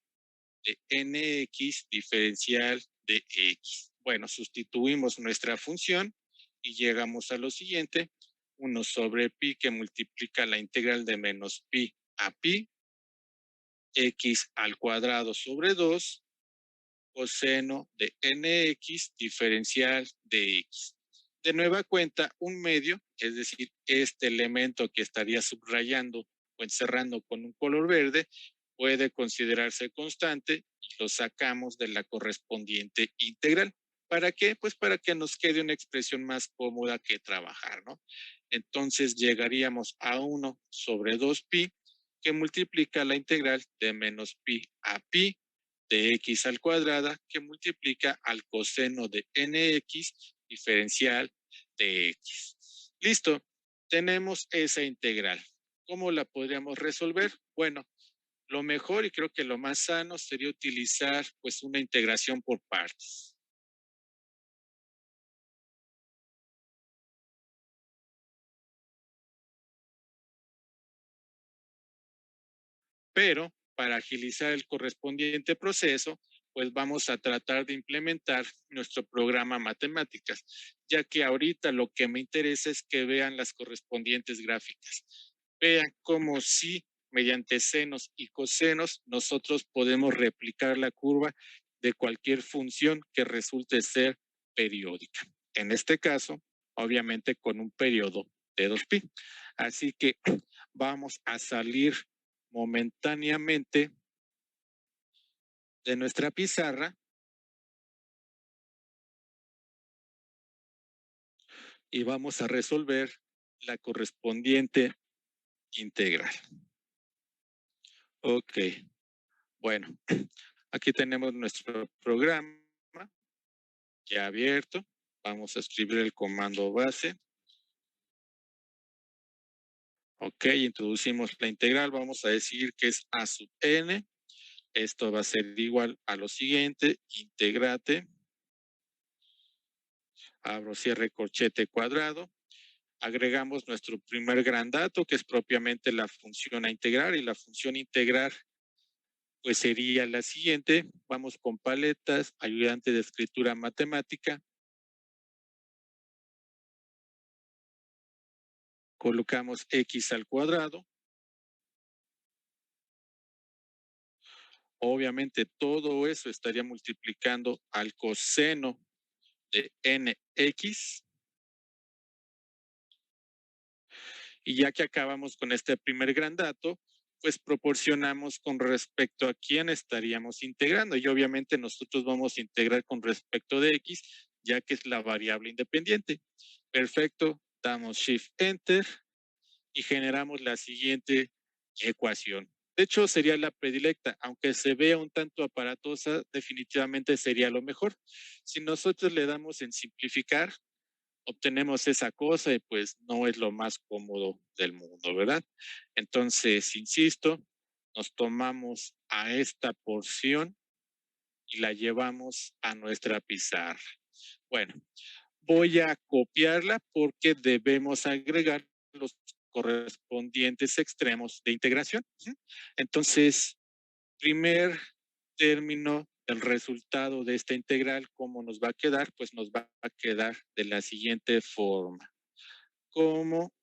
de nx diferencial de x. Bueno, sustituimos nuestra función y llegamos a lo siguiente, 1 sobre pi que multiplica la integral de menos pi a pi, x al cuadrado sobre 2, coseno de nx diferencial de x. De nueva cuenta, un medio, es decir, este elemento que estaría subrayando o encerrando con un color verde, puede considerarse constante y lo sacamos de la correspondiente integral. ¿Para qué? Pues para que nos quede una expresión más cómoda que trabajar, ¿no? Entonces llegaríamos a 1 sobre 2pi que multiplica la integral de menos pi a pi de x al cuadrada que multiplica al coseno de nx diferencial de x. Listo, tenemos esa integral. ¿Cómo la podríamos resolver? Bueno, lo mejor y creo que lo más sano sería utilizar pues una integración por partes. Pero para agilizar el correspondiente proceso, pues vamos a tratar de implementar nuestro programa matemáticas, ya que ahorita lo que me interesa es que vean las correspondientes gráficas. Vean cómo si mediante senos y cosenos nosotros podemos replicar la curva de cualquier función que resulte ser periódica. En este caso, obviamente con un periodo de 2pi. Así que vamos a salir momentáneamente de nuestra pizarra y vamos a resolver la correspondiente integral. Ok, bueno, aquí tenemos nuestro programa ya abierto. Vamos a escribir el comando base. Ok, introducimos la integral. Vamos a decir que es a sub n. Esto va a ser igual a lo siguiente, integrate, abro cierre corchete cuadrado, agregamos nuestro primer gran dato, que es propiamente la función a integrar, y la función integrar pues sería la siguiente. Vamos con paletas, ayudante de escritura matemática, colocamos x al cuadrado. Obviamente todo eso estaría multiplicando al coseno de nx. Y ya que acabamos con este primer gran dato, pues proporcionamos con respecto a quién estaríamos integrando. Y obviamente nosotros vamos a integrar con respecto de x, ya que es la variable independiente. Perfecto, damos Shift Enter y generamos la siguiente ecuación. De hecho, sería la predilecta, aunque se vea un tanto aparatosa, definitivamente sería lo mejor. Si nosotros le damos en simplificar, obtenemos esa cosa y pues no es lo más cómodo del mundo, ¿verdad? Entonces, insisto, nos tomamos a esta porción y la llevamos a nuestra pizarra. Bueno, voy a copiarla porque debemos agregar los correspondientes extremos de integración. Entonces, primer término del resultado de esta integral, ¿cómo nos va a quedar? Pues nos va a quedar de la siguiente forma, como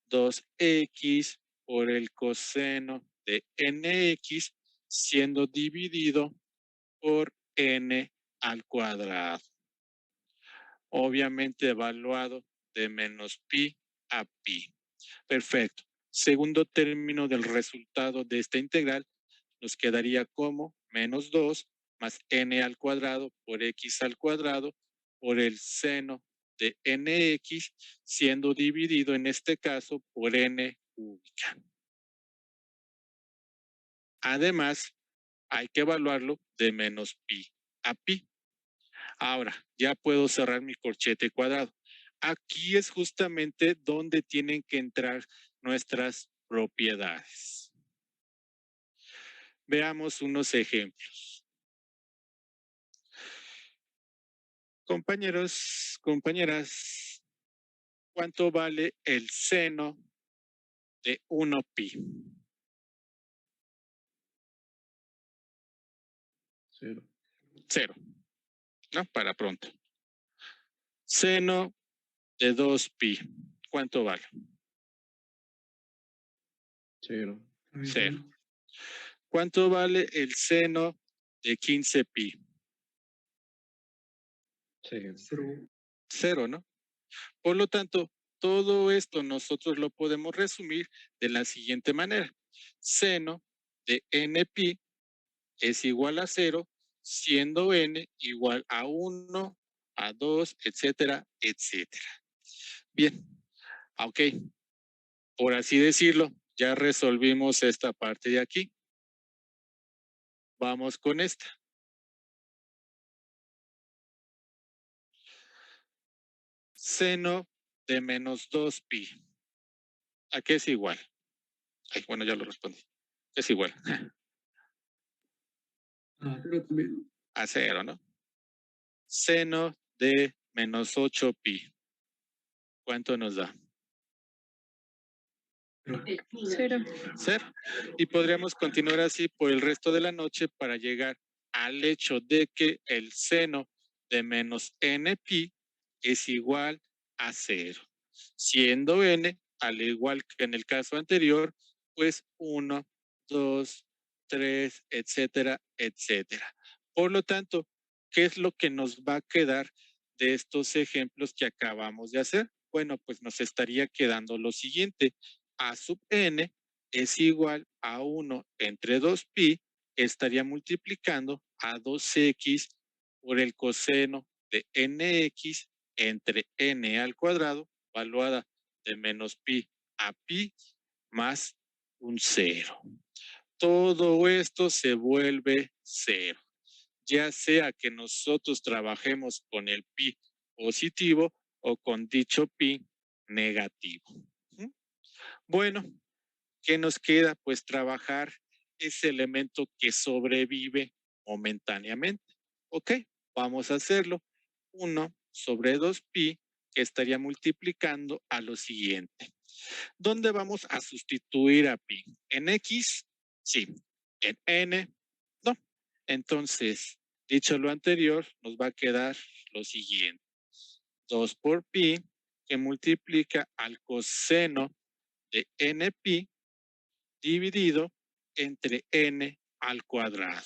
2x por el coseno de nx siendo dividido por n al cuadrado. Obviamente evaluado de menos pi a pi. Perfecto. segundo término del resultado de esta integral nos quedaría como menos 2 más n al cuadrado por x al cuadrado por el seno de nx, siendo dividido en este caso por n cúbica. Además, hay que evaluarlo de menos pi a pi. Ahora, ya puedo cerrar mi corchete cuadrado. Aquí es justamente donde tienen que entrar nuestras propiedades. Veamos unos ejemplos. Compañeros, compañeras, ¿cuánto vale el seno de 1pi? 0. 0. ¿No? Para pronto. Seno de 2pi, ¿cuánto vale? 0. 0. ¿Cuánto vale el seno de 15pi? 0. 0, ¿no? Por lo tanto, todo esto nosotros lo podemos resumir de la siguiente manera. Seno de npi es igual a 0, siendo n igual a 1, a 2, etcétera, etcétera. Bien, ok. Por así decirlo, ya resolvimos esta parte de aquí. Vamos con esta. Seno de menos 2pi. ¿A qué es igual? Ay, bueno, ya lo respondí. Es igual. A 0, ¿no? Seno de menos 8pi. ¿Cuánto nos da? 0. 0. Y podríamos continuar así por el resto de la noche para llegar al hecho de que el seno de menos npi es igual a 0, siendo n, al igual que en el caso anterior, pues 1, 2, 3, etcétera, etcétera. Por lo tanto, ¿qué es lo que nos va a quedar de estos ejemplos que acabamos de hacer? Bueno, pues nos estaría quedando lo siguiente. A sub n es igual a 1 entre 2pi, estaría multiplicando a 2x por el coseno de nx entre n al cuadrado, valuada de menos pi a pi, más un 0. Todo esto se vuelve 0, ya sea que nosotros trabajemos con el pi positivo o con dicho pi negativo. Bueno, ¿qué nos queda? Pues trabajar ese elemento que sobrevive momentáneamente. Ok, vamos a hacerlo. 1 sobre 2pi, que estaría multiplicando a lo siguiente. ¿Dónde vamos a sustituir a pi? ¿En x? Sí. ¿En n? No. Entonces, dicho lo anterior, nos va a quedar lo siguiente. 2 por pi, que multiplica al coseno de npi dividido entre n al cuadrado,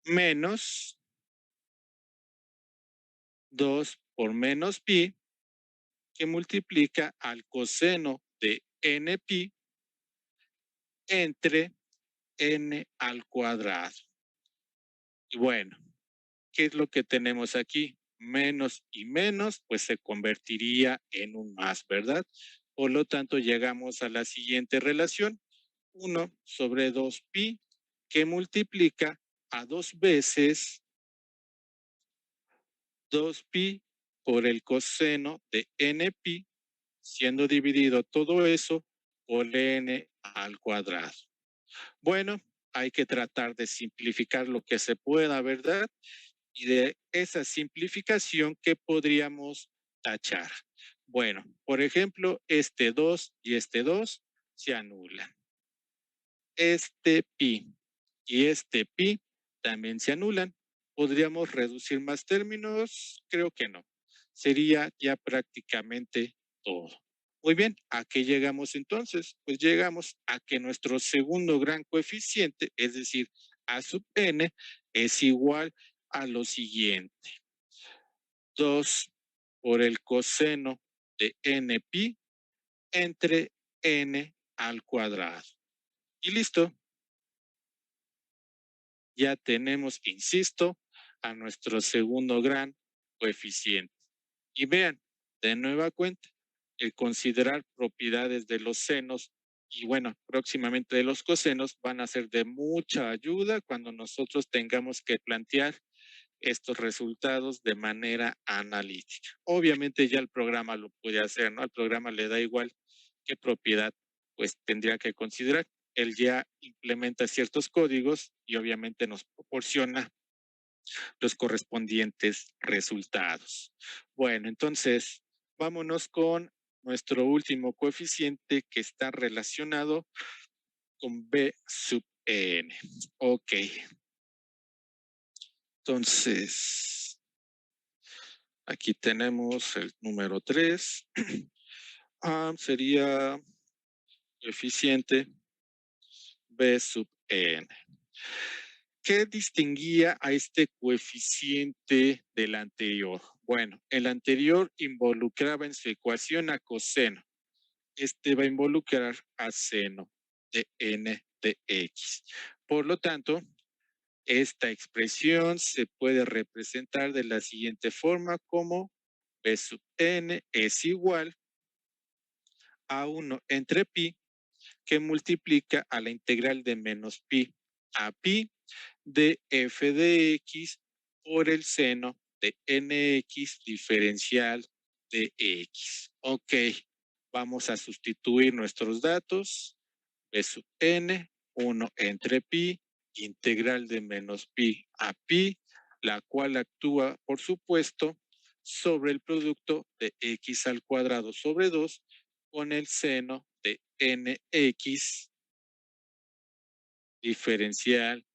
menos 2 por menos pi, que multiplica al coseno de npi entre n al cuadrado. Y bueno, ¿qué es lo que tenemos aquí? Menos y menos, pues se convertiría en un más, ¿verdad? Por lo tanto, llegamos a la siguiente relación. 1 sobre 2pi, que multiplica a 2 veces 2pi por el coseno de npi, siendo dividido todo eso por n al cuadrado. Bueno, hay que tratar de simplificar lo que se pueda, ¿verdad? Y de esa simplificación, ¿qué podríamos tachar? Bueno, por ejemplo, este 2 y este 2 se anulan. Este pi y este pi también se anulan. ¿Podríamos reducir más términos? Creo que no. Sería ya prácticamente todo. Muy bien, ¿a qué llegamos entonces? Pues llegamos a que nuestro segundo gran coeficiente, es decir, a sub n, es igual a lo siguiente. 2 por el coseno de npi entre n al cuadrado. Y listo. Ya tenemos, insisto, a nuestro segundo gran coeficiente. Y vean, de nueva cuenta, el considerar propiedades de los senos y bueno, próximamente de los cosenos van a ser de mucha ayuda cuando nosotros tengamos que plantear estos resultados de manera analítica. Obviamente ya el programa lo puede hacer, ¿no? Al programa le da igual qué propiedad pues tendría que considerar. Él ya implementa ciertos códigos y obviamente nos proporciona los correspondientes resultados. Bueno, entonces vámonos con nuestro último coeficiente que está relacionado con B sub n. Ok. Entonces, aquí tenemos el número 3. Sería coeficiente B sub n. ¿Qué distinguía a este coeficiente del anterior? Bueno, el anterior involucraba en su ecuación a coseno. Este va a involucrar a seno de n de x. Por lo tanto, esta expresión se puede representar de la siguiente forma como b sub n es igual a 1 entre pi que multiplica a la integral de menos pi a pi de f de x por el seno de nx diferencial de x. Ok, vamos a sustituir nuestros datos. B sub n, 1 entre pi, integral de menos pi a pi, la cual actúa, por supuesto, sobre el producto de x al cuadrado sobre 2 con el seno de nx diferencial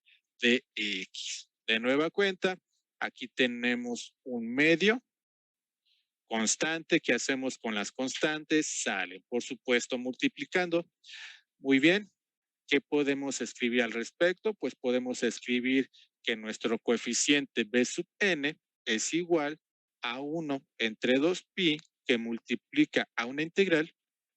de x. De nueva cuenta, aquí tenemos un medio constante que hacemos con las constantes, sale, por supuesto, multiplicando. Muy bien, ¿qué podemos escribir al respecto? Pues podemos escribir que nuestro coeficiente b sub n es igual a 1 entre 2pi que multiplica a una integral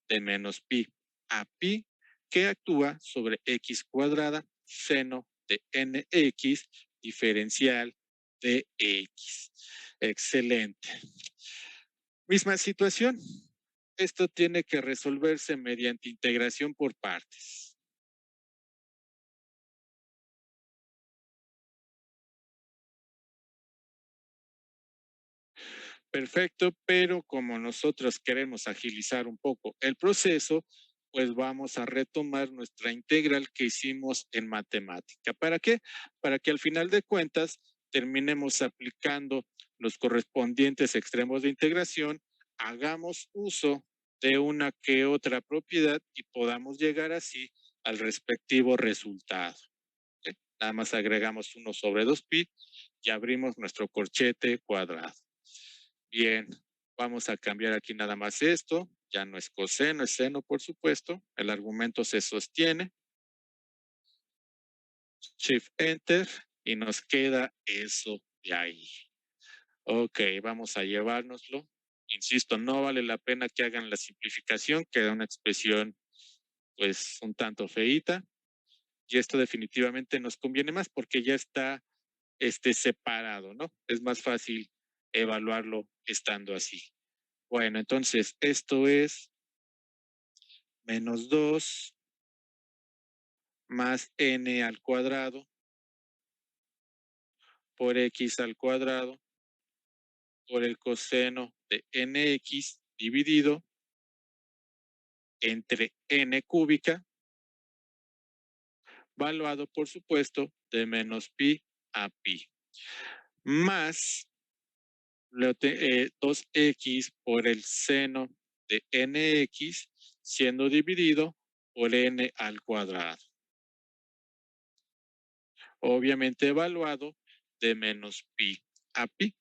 de menos pi a pi que actúa sobre x cuadrada seno de nx diferencial de x. Excelente. Misma situación. Esto tiene que resolverse mediante integración por partes. Perfecto, pero como nosotros queremos agilizar un poco el proceso, pues vamos a retomar nuestra integral que hicimos en matemática. ¿Para qué? Para que al final de cuentas terminemos aplicando los correspondientes extremos de integración, hagamos uso de una que otra propiedad y podamos llegar así al respectivo resultado. ¿Sí? Nada más agregamos 1 sobre 2pi y abrimos nuestro corchete cuadrado. Bien, vamos a cambiar aquí nada más esto. Ya no es coseno, es seno, por supuesto. El argumento se sostiene. Shift Enter y nos queda eso de ahí. Ok, vamos a llevárnoslo. Insisto, no vale la pena que hagan la simplificación, queda una expresión pues un tanto feíta. Y esto definitivamente nos conviene más porque ya está separado, ¿no? Es más fácil evaluarlo estando así. Bueno, entonces esto es menos 2 más n al cuadrado por x al cuadrado por el coseno de nx dividido entre n cúbica, valuado por supuesto de menos pi a pi, más 2x por el seno de nx siendo dividido por n al cuadrado. Obviamente evaluado de menos pi a pi.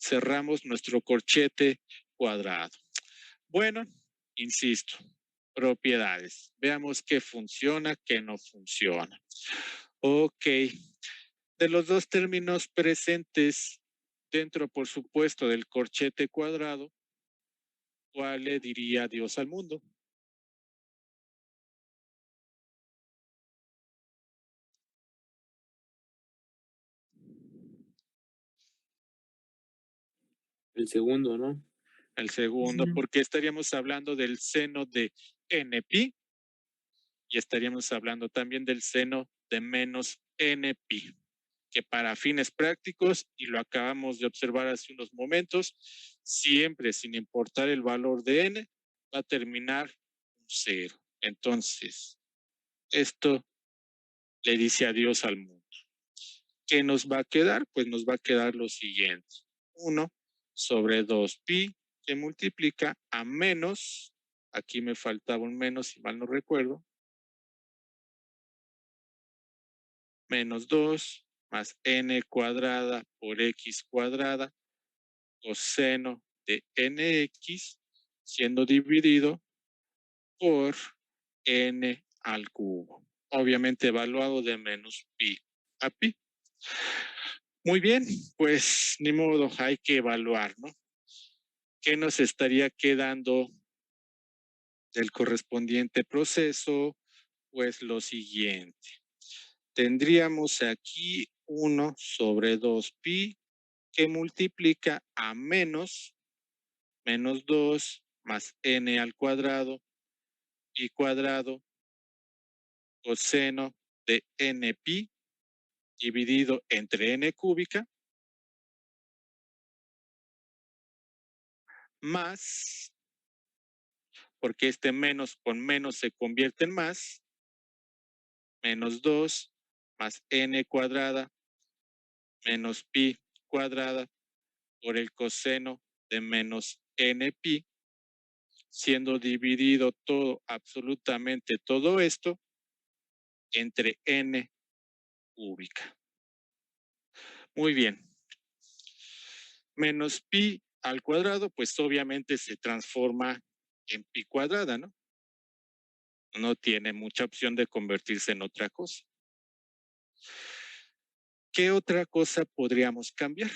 Cerramos nuestro corchete cuadrado. Bueno, insisto, propiedades. Veamos qué funciona, qué no funciona. Ok. De los dos términos presentes dentro, por supuesto, del corchete cuadrado, ¿cuál le diría adiós al mundo? El segundo, ¿no? El segundo, Sí. porque estaríamos hablando del seno de NP y estaríamos hablando también del seno de menos NP, que para fines prácticos, y lo acabamos de observar hace unos momentos, siempre sin importar el valor de n, va a terminar un 0. Entonces, esto le dice adiós al mundo. ¿Qué nos va a quedar? Pues nos va a quedar lo siguiente. 1 sobre 2pi que multiplica a menos, aquí me faltaba un menos si mal no recuerdo, menos 2 más n cuadrada por x cuadrada coseno de nx siendo dividido por n al cubo. Obviamente evaluado de menos pi a pi. Muy bien, pues ni modo, hay que evaluar, ¿no? ¿Qué nos estaría quedando del correspondiente proceso? Pues lo siguiente. Tendríamos aquí 1 sobre 2pi que multiplica a menos 2 más n al cuadrado pi cuadrado coseno de npi dividido entre n cúbica más, porque este menos con menos se convierte en más, menos 2 más n cuadrada menos pi cuadrada por el coseno de menos npi, siendo dividido todo, absolutamente todo esto, entre n cúbica. Muy bien. Menos pi al cuadrado, pues obviamente se transforma en pi cuadrada, ¿no? No tiene mucha opción de convertirse en otra cosa. ¿Qué otra cosa podríamos cambiar?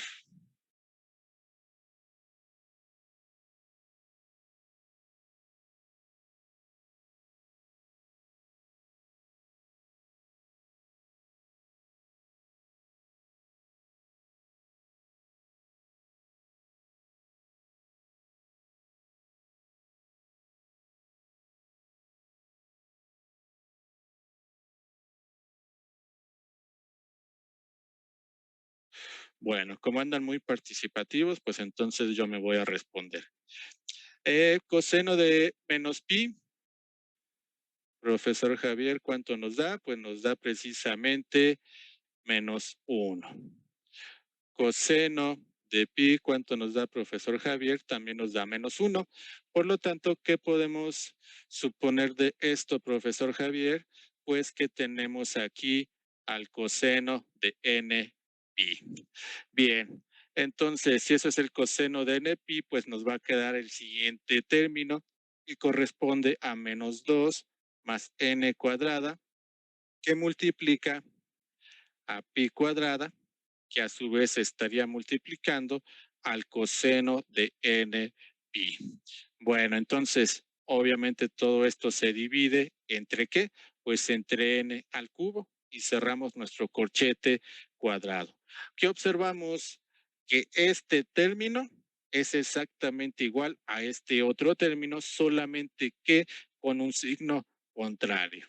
Bueno, como andan muy participativos, pues entonces yo me voy a responder. Coseno de menos pi, profesor Javier, ¿cuánto nos da? Pues nos da precisamente menos 1. Coseno de pi, ¿cuánto nos da, profesor Javier? También nos da menos 1. Por lo tanto, ¿qué podemos suponer de esto, profesor Javier? Pues que tenemos aquí al coseno de n pi. Bien, entonces, si eso es el coseno de n pi, pues nos va a quedar el siguiente término que corresponde a menos 2 más n cuadrada, que multiplica a pi cuadrada, que a su vez estaría multiplicando al coseno de n pi. Bueno, entonces, obviamente todo esto se divide entre ¿qué? Pues entre n al cubo y cerramos nuestro corchete cuadrado. ¿Qué observamos? Que este término es exactamente igual a este otro término, solamente que con un signo contrario.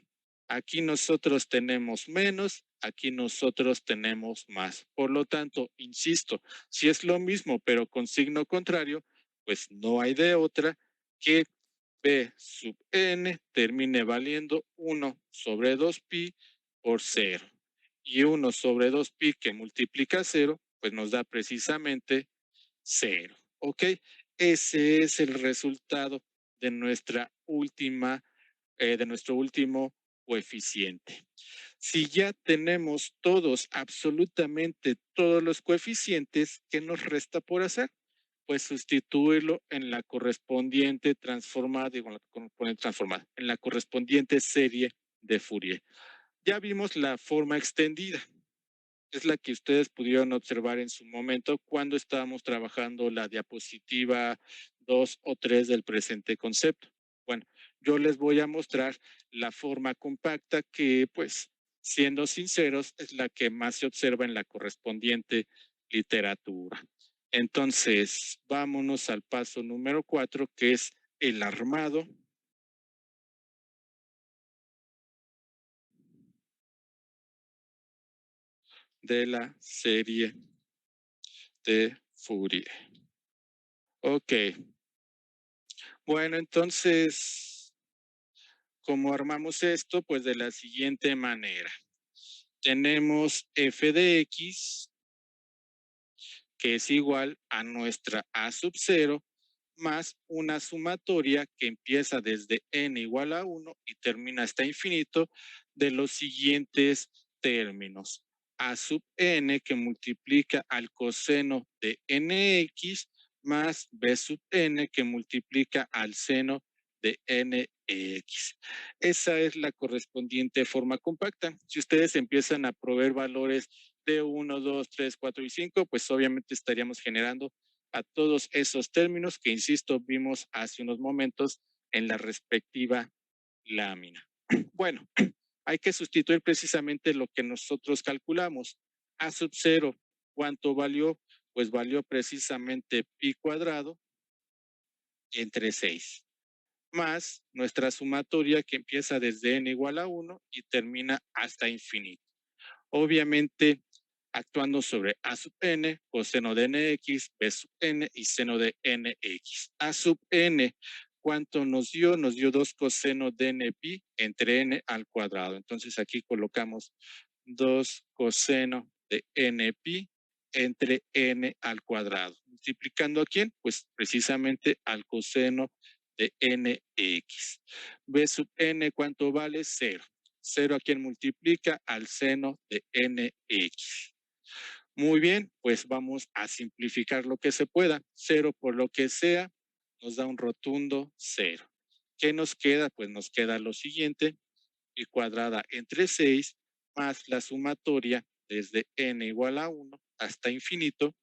Aquí nosotros tenemos menos, aquí nosotros tenemos más. Por lo tanto, insisto, si es lo mismo pero con signo contrario, pues no hay de otra que p sub n termine valiendo 1 sobre 2pi por 0. Y 1 sobre 2pi que multiplica 0, pues nos da precisamente 0. ¿Ok? Ese es el resultado de nuestra última de nuestro último coeficiente. Si ya tenemos todos, absolutamente todos los coeficientes, ¿qué nos resta por hacer? Pues sustituirlo en la correspondiente transformada, en la correspondiente serie de Fourier. Ya vimos la forma extendida. Es la que ustedes pudieron observar en su momento cuando estábamos trabajando la diapositiva 2 o 3 del presente concepto. Bueno, yo les voy a mostrar la forma compacta que, pues, siendo sinceros, es la que más se observa en la correspondiente literatura. Entonces, vámonos al paso número 4, que es el armado de la serie de Fourier. Ok. Bueno, entonces, ¿cómo armamos esto? Pues de la siguiente manera. Tenemos f de x, que es igual a nuestra a sub 0, más una sumatoria que empieza desde n igual a 1 y termina hasta infinito de los siguientes términos. A sub n, que multiplica al coseno de nx, más b sub n, que multiplica al seno de nx. Esa es la correspondiente forma compacta. Si ustedes empiezan a proveer valores de 1, 2, 3, 4 y 5, pues obviamente estaríamos generando a todos esos términos que, insisto, vimos hace unos momentos en la respectiva lámina. Bueno, hay que sustituir precisamente lo que nosotros calculamos. A sub 0, ¿cuánto valió? Pues valió precisamente pi cuadrado entre 6, más nuestra sumatoria que empieza desde n igual a 1 y termina hasta infinito. Obviamente, actuando sobre a sub n, coseno de nx, b sub n y seno de nx. A sub n, ¿cuánto nos dio? Nos dio 2 coseno de n pi entre n al cuadrado. Entonces aquí colocamos 2 coseno de n pi entre n al cuadrado. ¿Multiplicando a quién? Pues precisamente al coseno de nx. B sub n, ¿cuánto vale? 0. 0 a quien multiplica al seno de nx. Muy bien, pues vamos a simplificar lo que se pueda. 0 por lo que sea nos da un rotundo 0. ¿Qué nos queda? Pues nos queda lo siguiente: pi cuadrada entre 6 más la sumatoria desde n igual a 1 hasta infinito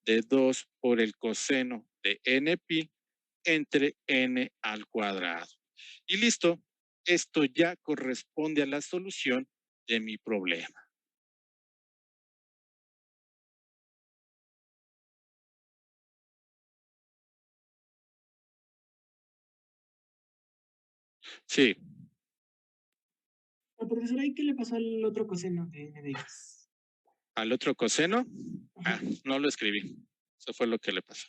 de 2 por el coseno de n pi entre n al cuadrado. Y listo, esto ya corresponde a la solución de mi problema. Sí, Profesor, ¿ahí qué le pasó al otro coseno de n de x? al otro coseno, Ajá. no lo escribí. Eso fue lo que le pasó.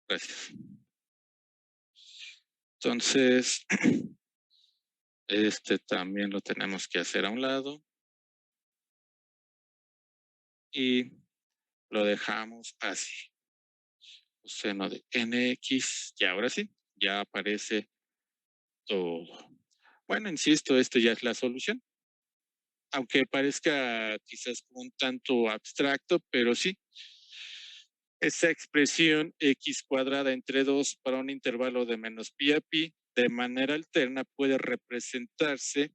Gracias. Entonces, este también lo tenemos que hacer a un lado. Y lo dejamos así. Coseno de nx, y ahora sí, ya aparece todo. Bueno, insisto, esto ya es la solución. Aunque parezca quizás un tanto abstracto, pero sí. Esa expresión x cuadrada entre 2 para un intervalo de menos pi a pi de manera alterna puede representarse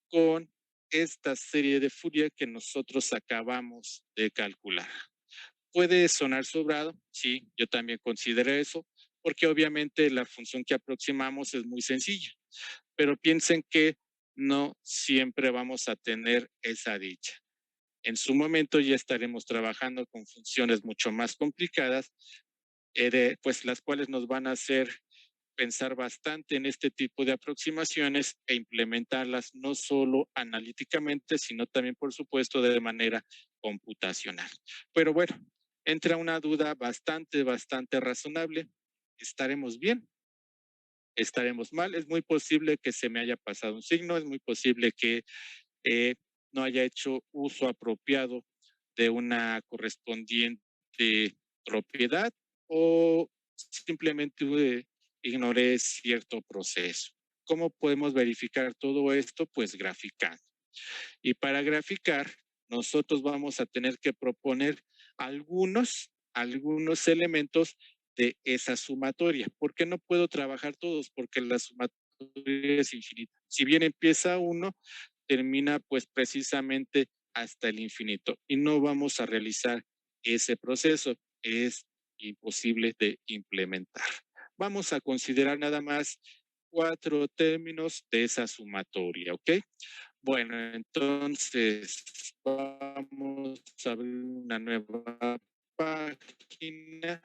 con esta serie de Fourier que nosotros acabamos de calcular. Puede sonar sobrado, sí, yo también considero eso, porque obviamente la función que aproximamos es muy sencilla, pero piensen que no siempre vamos a tener esa dicha. En su momento ya estaremos trabajando con funciones mucho más complicadas, pues las cuales nos van a hacer pensar bastante en este tipo de aproximaciones e implementarlas no solo analíticamente, sino también, por supuesto, de manera computacional. Pero bueno, entra una duda bastante razonable. ¿Estaremos bien? ¿Estaremos mal? Es muy posible que se me haya pasado un signo, es muy posible que no haya hecho uso apropiado de una correspondiente propiedad o simplemente ignoré cierto proceso. ¿Cómo podemos verificar todo esto? Pues graficando. Y para graficar, nosotros vamos a tener que proponer algunos elementos de esa sumatoria. ¿Por qué no puedo trabajar todos? Porque la sumatoria es infinita. Si bien empieza 1, termina pues precisamente hasta el infinito y no vamos a realizar ese proceso. Es imposible de implementar. Vamos a considerar nada más 4 términos de esa sumatoria, ¿ok? Bueno, entonces vamos a abrir una nueva página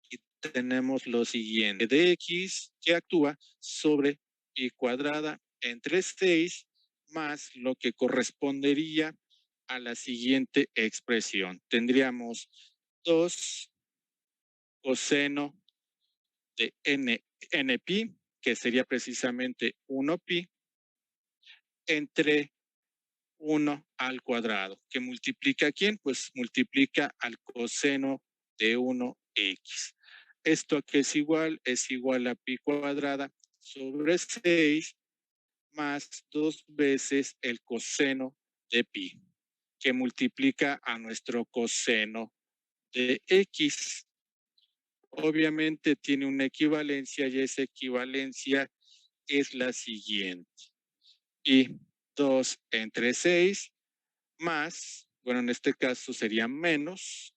y tenemos lo siguiente. De x que actúa sobre pi cuadrada entre 6 más lo que correspondería a la siguiente expresión. Tendríamos 2 coseno de n pi, que sería precisamente 1 pi, entre 1 al cuadrado, que multiplica ¿a quién? Pues multiplica al coseno de 1x. ¿Esto a qué es igual? Es igual a pi cuadrada sobre 6 más 2 veces el coseno de pi, que multiplica a nuestro coseno de x. Obviamente tiene una equivalencia y esa equivalencia es la siguiente. Y 2 entre 6 más, bueno, en este caso sería menos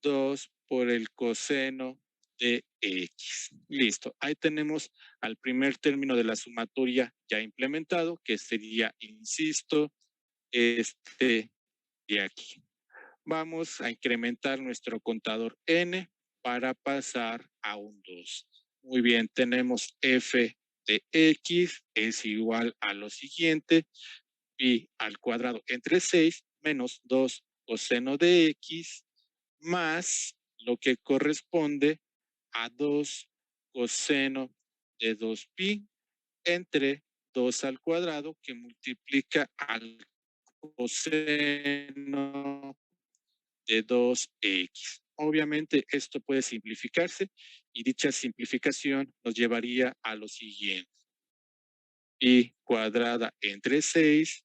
2 por el coseno de x. Listo. Ahí tenemos al primer término de la sumatoria ya implementado, que sería, insisto, este de aquí. Vamos a incrementar nuestro contador n para pasar a un 2. Muy bien, tenemos f de x es igual a lo siguiente, pi al cuadrado entre 6 menos 2 coseno de x más lo que corresponde a 2 coseno de 2pi entre 2 al cuadrado, que multiplica al coseno de 2x. Obviamente esto puede simplificarse y dicha simplificación nos llevaría a lo siguiente. Pi cuadrada entre 6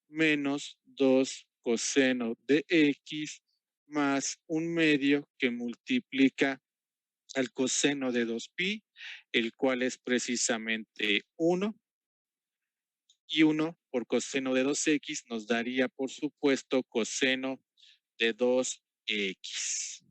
menos 2 coseno de x más un medio que multiplica al coseno de 2pi, el cual es precisamente 1, y 1 por coseno de 2x nos daría, por supuesto, coseno de 2x.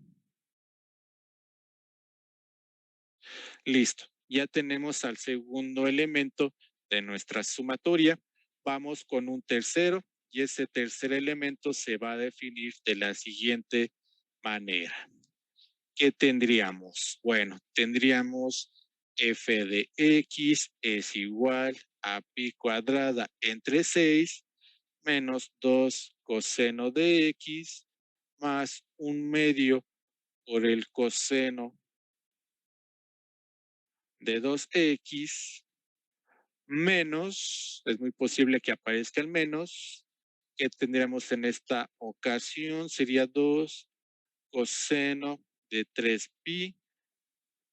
Listo, ya tenemos al segundo elemento de nuestra sumatoria. Vamos con un tercero y ese tercer elemento se va a definir de la siguiente manera. ¿Qué tendríamos? Bueno, tendríamos f de x es igual a pi cuadrada entre 6 menos 2 coseno de x más un medio por el coseno de 2x menos, es muy posible que aparezca el menos, que tendríamos en esta ocasión sería 2 coseno de 3pi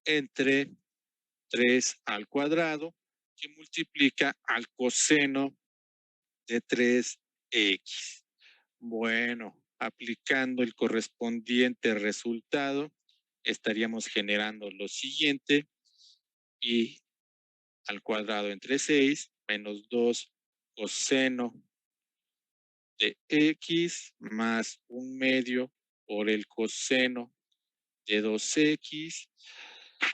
entre 3 al cuadrado, que multiplica al coseno de 3x. Bueno, aplicando el correspondiente resultado, estaríamos generando lo siguiente, pi al cuadrado entre 6 menos 2 coseno de x más un medio por el coseno de 2x.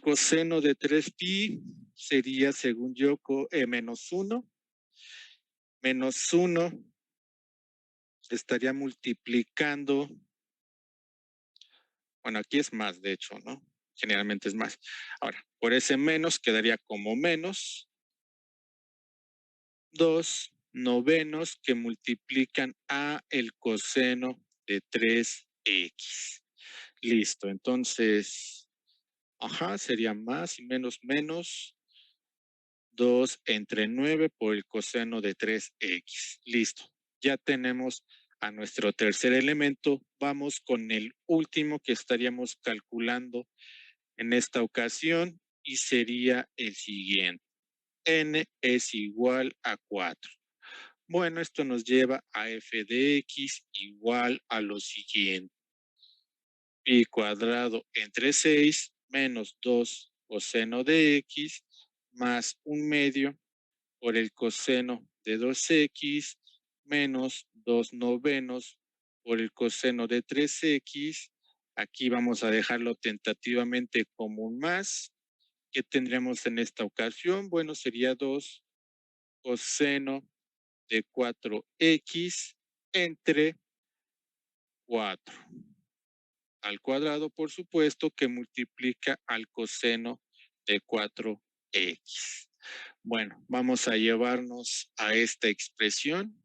Coseno de 3pi sería, según yo, menos 1. Menos 1 estaría multiplicando, bueno, aquí es más, de hecho, ¿no? Generalmente es más. Ahora, por ese menos quedaría como menos 2 novenos que multiplican a el coseno de 3x. Listo, entonces, sería más y menos menos 2 entre 9 por el coseno de 3x. Listo, ya tenemos a nuestro tercer elemento. Vamos con el último que estaríamos calculando en esta ocasión y sería el siguiente. N es igual a 4. Bueno, esto nos lleva a f de x igual a lo siguiente. Pi cuadrado entre 6 menos 2 coseno de x más un medio por el coseno de 2x menos 2 novenos por el coseno de 3x. Aquí vamos a dejarlo tentativamente como un más. ¿Qué tendríamos en esta ocasión? Bueno, sería 2 coseno de 4x entre 4 al cuadrado, por supuesto, que multiplica al coseno de 4x. Bueno, vamos a llevarnos a esta expresión.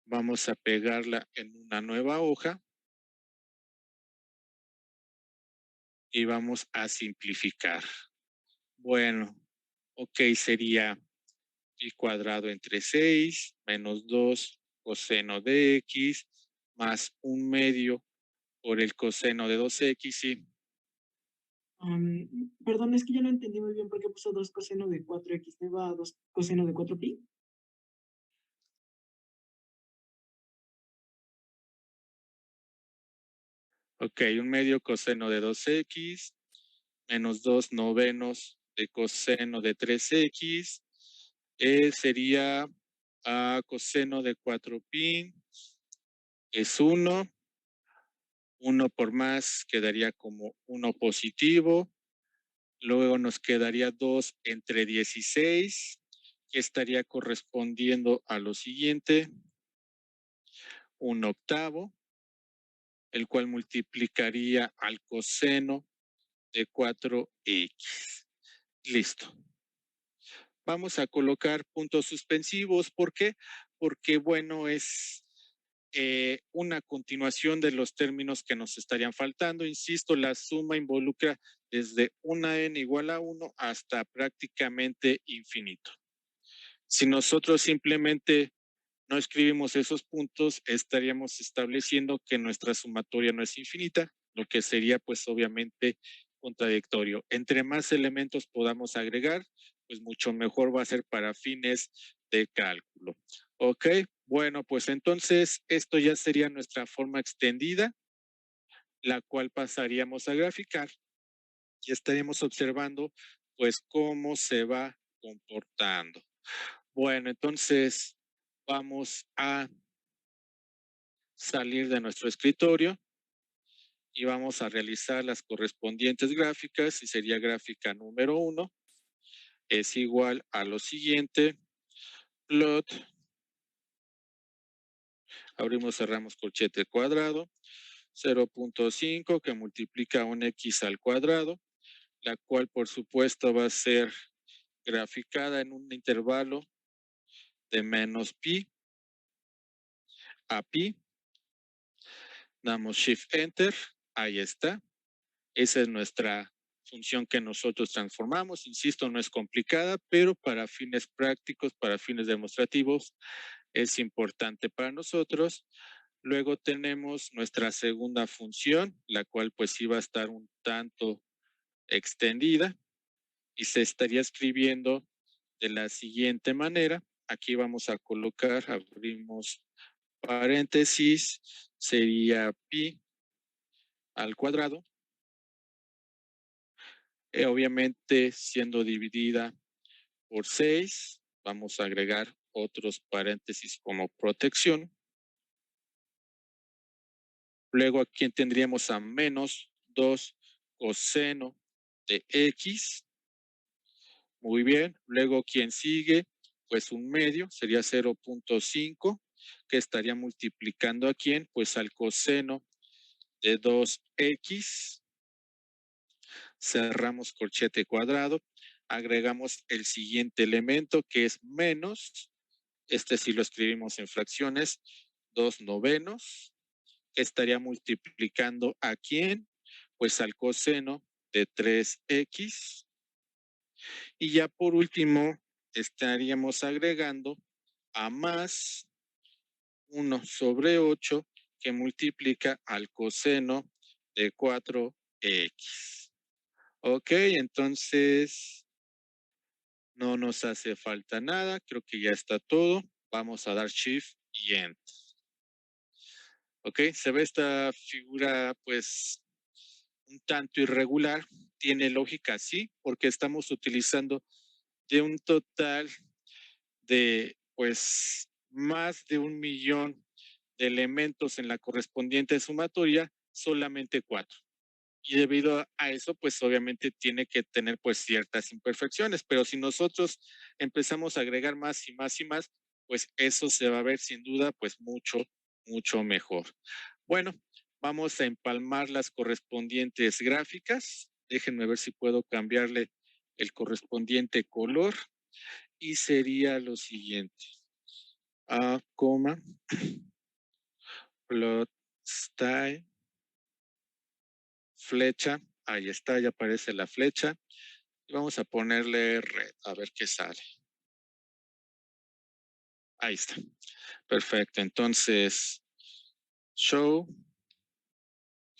Vamos a pegarla en una nueva hoja y vamos a simplificar. Bueno, ok, sería pi cuadrado entre 6 menos 2 coseno de x más 1/2 por el coseno de 2x y Perdón, es que yo no entendí muy bien por qué puso 2 coseno de 4x. ¿No iba a 2 coseno de 4pi? ok, 1/2 coseno de 2x menos 2 novenos de coseno de 3x sería coseno de 4pi es 1. 1 por más quedaría como 1 positivo. Luego nos quedaría 2 entre 16, que estaría correspondiendo a lo siguiente. 1/8, el cual multiplicaría al coseno de 4x. Listo. Vamos a colocar puntos suspensivos. ¿Por qué? Porque, bueno, es una continuación de los términos que nos estarían faltando. Insisto, la suma involucra desde una n igual a 1 hasta prácticamente infinito. Si nosotros simplemente no escribimos esos puntos, estaríamos estableciendo que nuestra sumatoria no es infinita, lo que sería pues obviamente contradictorio. Entre más elementos podamos agregar, pues mucho mejor va a ser para fines de cálculo. Ok, bueno, pues entonces esto ya sería nuestra forma extendida, la cual pasaríamos a graficar y estaríamos observando pues cómo se va comportando. Bueno, entonces vamos a salir de nuestro escritorio y vamos a realizar las correspondientes gráficas y sería gráfica número 1 es igual a lo siguiente, plot, abrimos, cerramos corchete cuadrado, 0.5 que multiplica un x al cuadrado, la cual por supuesto va a ser graficada en un intervalo de menos pi a pi, damos shift enter, ahí está. Esa es nuestra función que nosotros transformamos. Insisto, no es complicada, pero para fines prácticos, para fines demostrativos, es importante para nosotros. Luego tenemos nuestra segunda función, la cual pues iba a estar un tanto extendida y se estaría escribiendo de la siguiente manera. Aquí vamos a colocar, abrimos paréntesis, sería pi al cuadrado, obviamente siendo dividida por 6, vamos a agregar otros paréntesis como protección. Luego aquí tendríamos a menos 2 coseno de x. Muy bien. Luego, ¿quién sigue? Pues 1/2 sería 0.5, que estaría multiplicando a quién? Pues al coseno de 2x. Cerramos corchete cuadrado. Agregamos el siguiente elemento que es menos. Este sí lo escribimos en fracciones. 2 novenos. Que estaría multiplicando a quién? Pues al coseno de 3x. Y ya por último, estaríamos agregando a más 1 sobre 8 que multiplica al coseno de 4x. Ok, entonces no nos hace falta nada, creo que ya está todo. Vamos a dar Shift y Enter. Ok, se ve esta figura pues un tanto irregular. Tiene lógica, sí, porque estamos utilizando de un total de pues más de 1 millón de elementos en la correspondiente sumatoria, solamente 4. Y debido a eso, pues obviamente tiene que tener pues ciertas imperfecciones, pero si nosotros empezamos a agregar más y más y más, pues eso se va a ver sin duda pues mucho, mucho mejor. Bueno, vamos a empalmar las correspondientes gráficas. Déjenme ver si puedo cambiarle el correspondiente color y sería lo siguiente. A, coma, plot style, flecha, ahí está, ya aparece la flecha. Y vamos a ponerle red, a ver qué sale. Ahí está. Perfecto. Entonces, show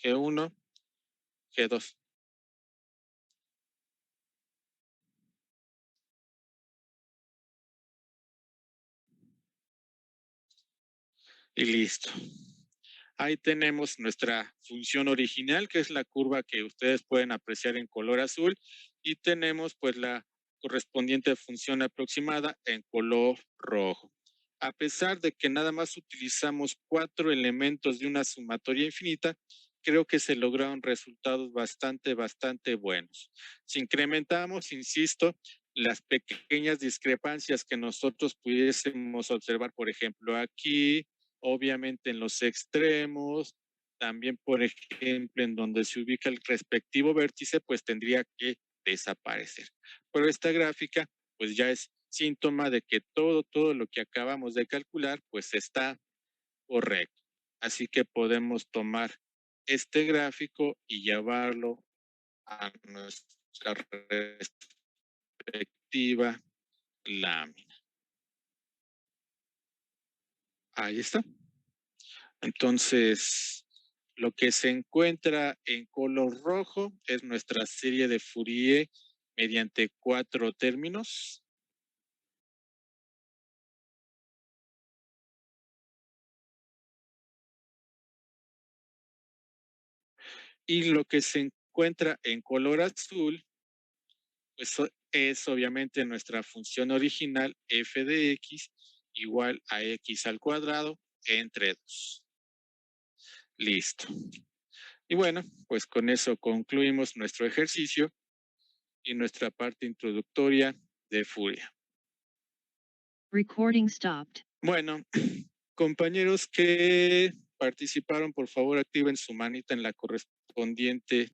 G1, G2. Y listo. Ahí tenemos nuestra función original, que es la curva que ustedes pueden apreciar en color azul, y tenemos pues la correspondiente función aproximada en color rojo. A pesar de que nada más utilizamos 4 elementos de una sumatoria infinita, creo que se lograron resultados bastante buenos. Si incrementamos, insisto, las pequeñas discrepancias que nosotros pudiésemos observar, por ejemplo, aquí, obviamente en los extremos, también, por ejemplo, en donde se ubica el respectivo vértice, pues tendría que desaparecer. Pero esta gráfica, pues ya es síntoma de que todo lo que acabamos de calcular, pues está correcto. Así que podemos tomar este gráfico y llevarlo a nuestra respectiva lámina. Ahí está. Entonces, lo que se encuentra en color rojo es nuestra serie de Fourier mediante 4 términos. Y lo que se encuentra en color azul, pues es obviamente nuestra función original f de x igual a x al cuadrado entre 2. Listo. Y bueno, pues con eso concluimos nuestro ejercicio y nuestra parte introductoria de Fourier. Recording stopped. Bueno, compañeros que participaron, por favor activen su manita en la correspondiente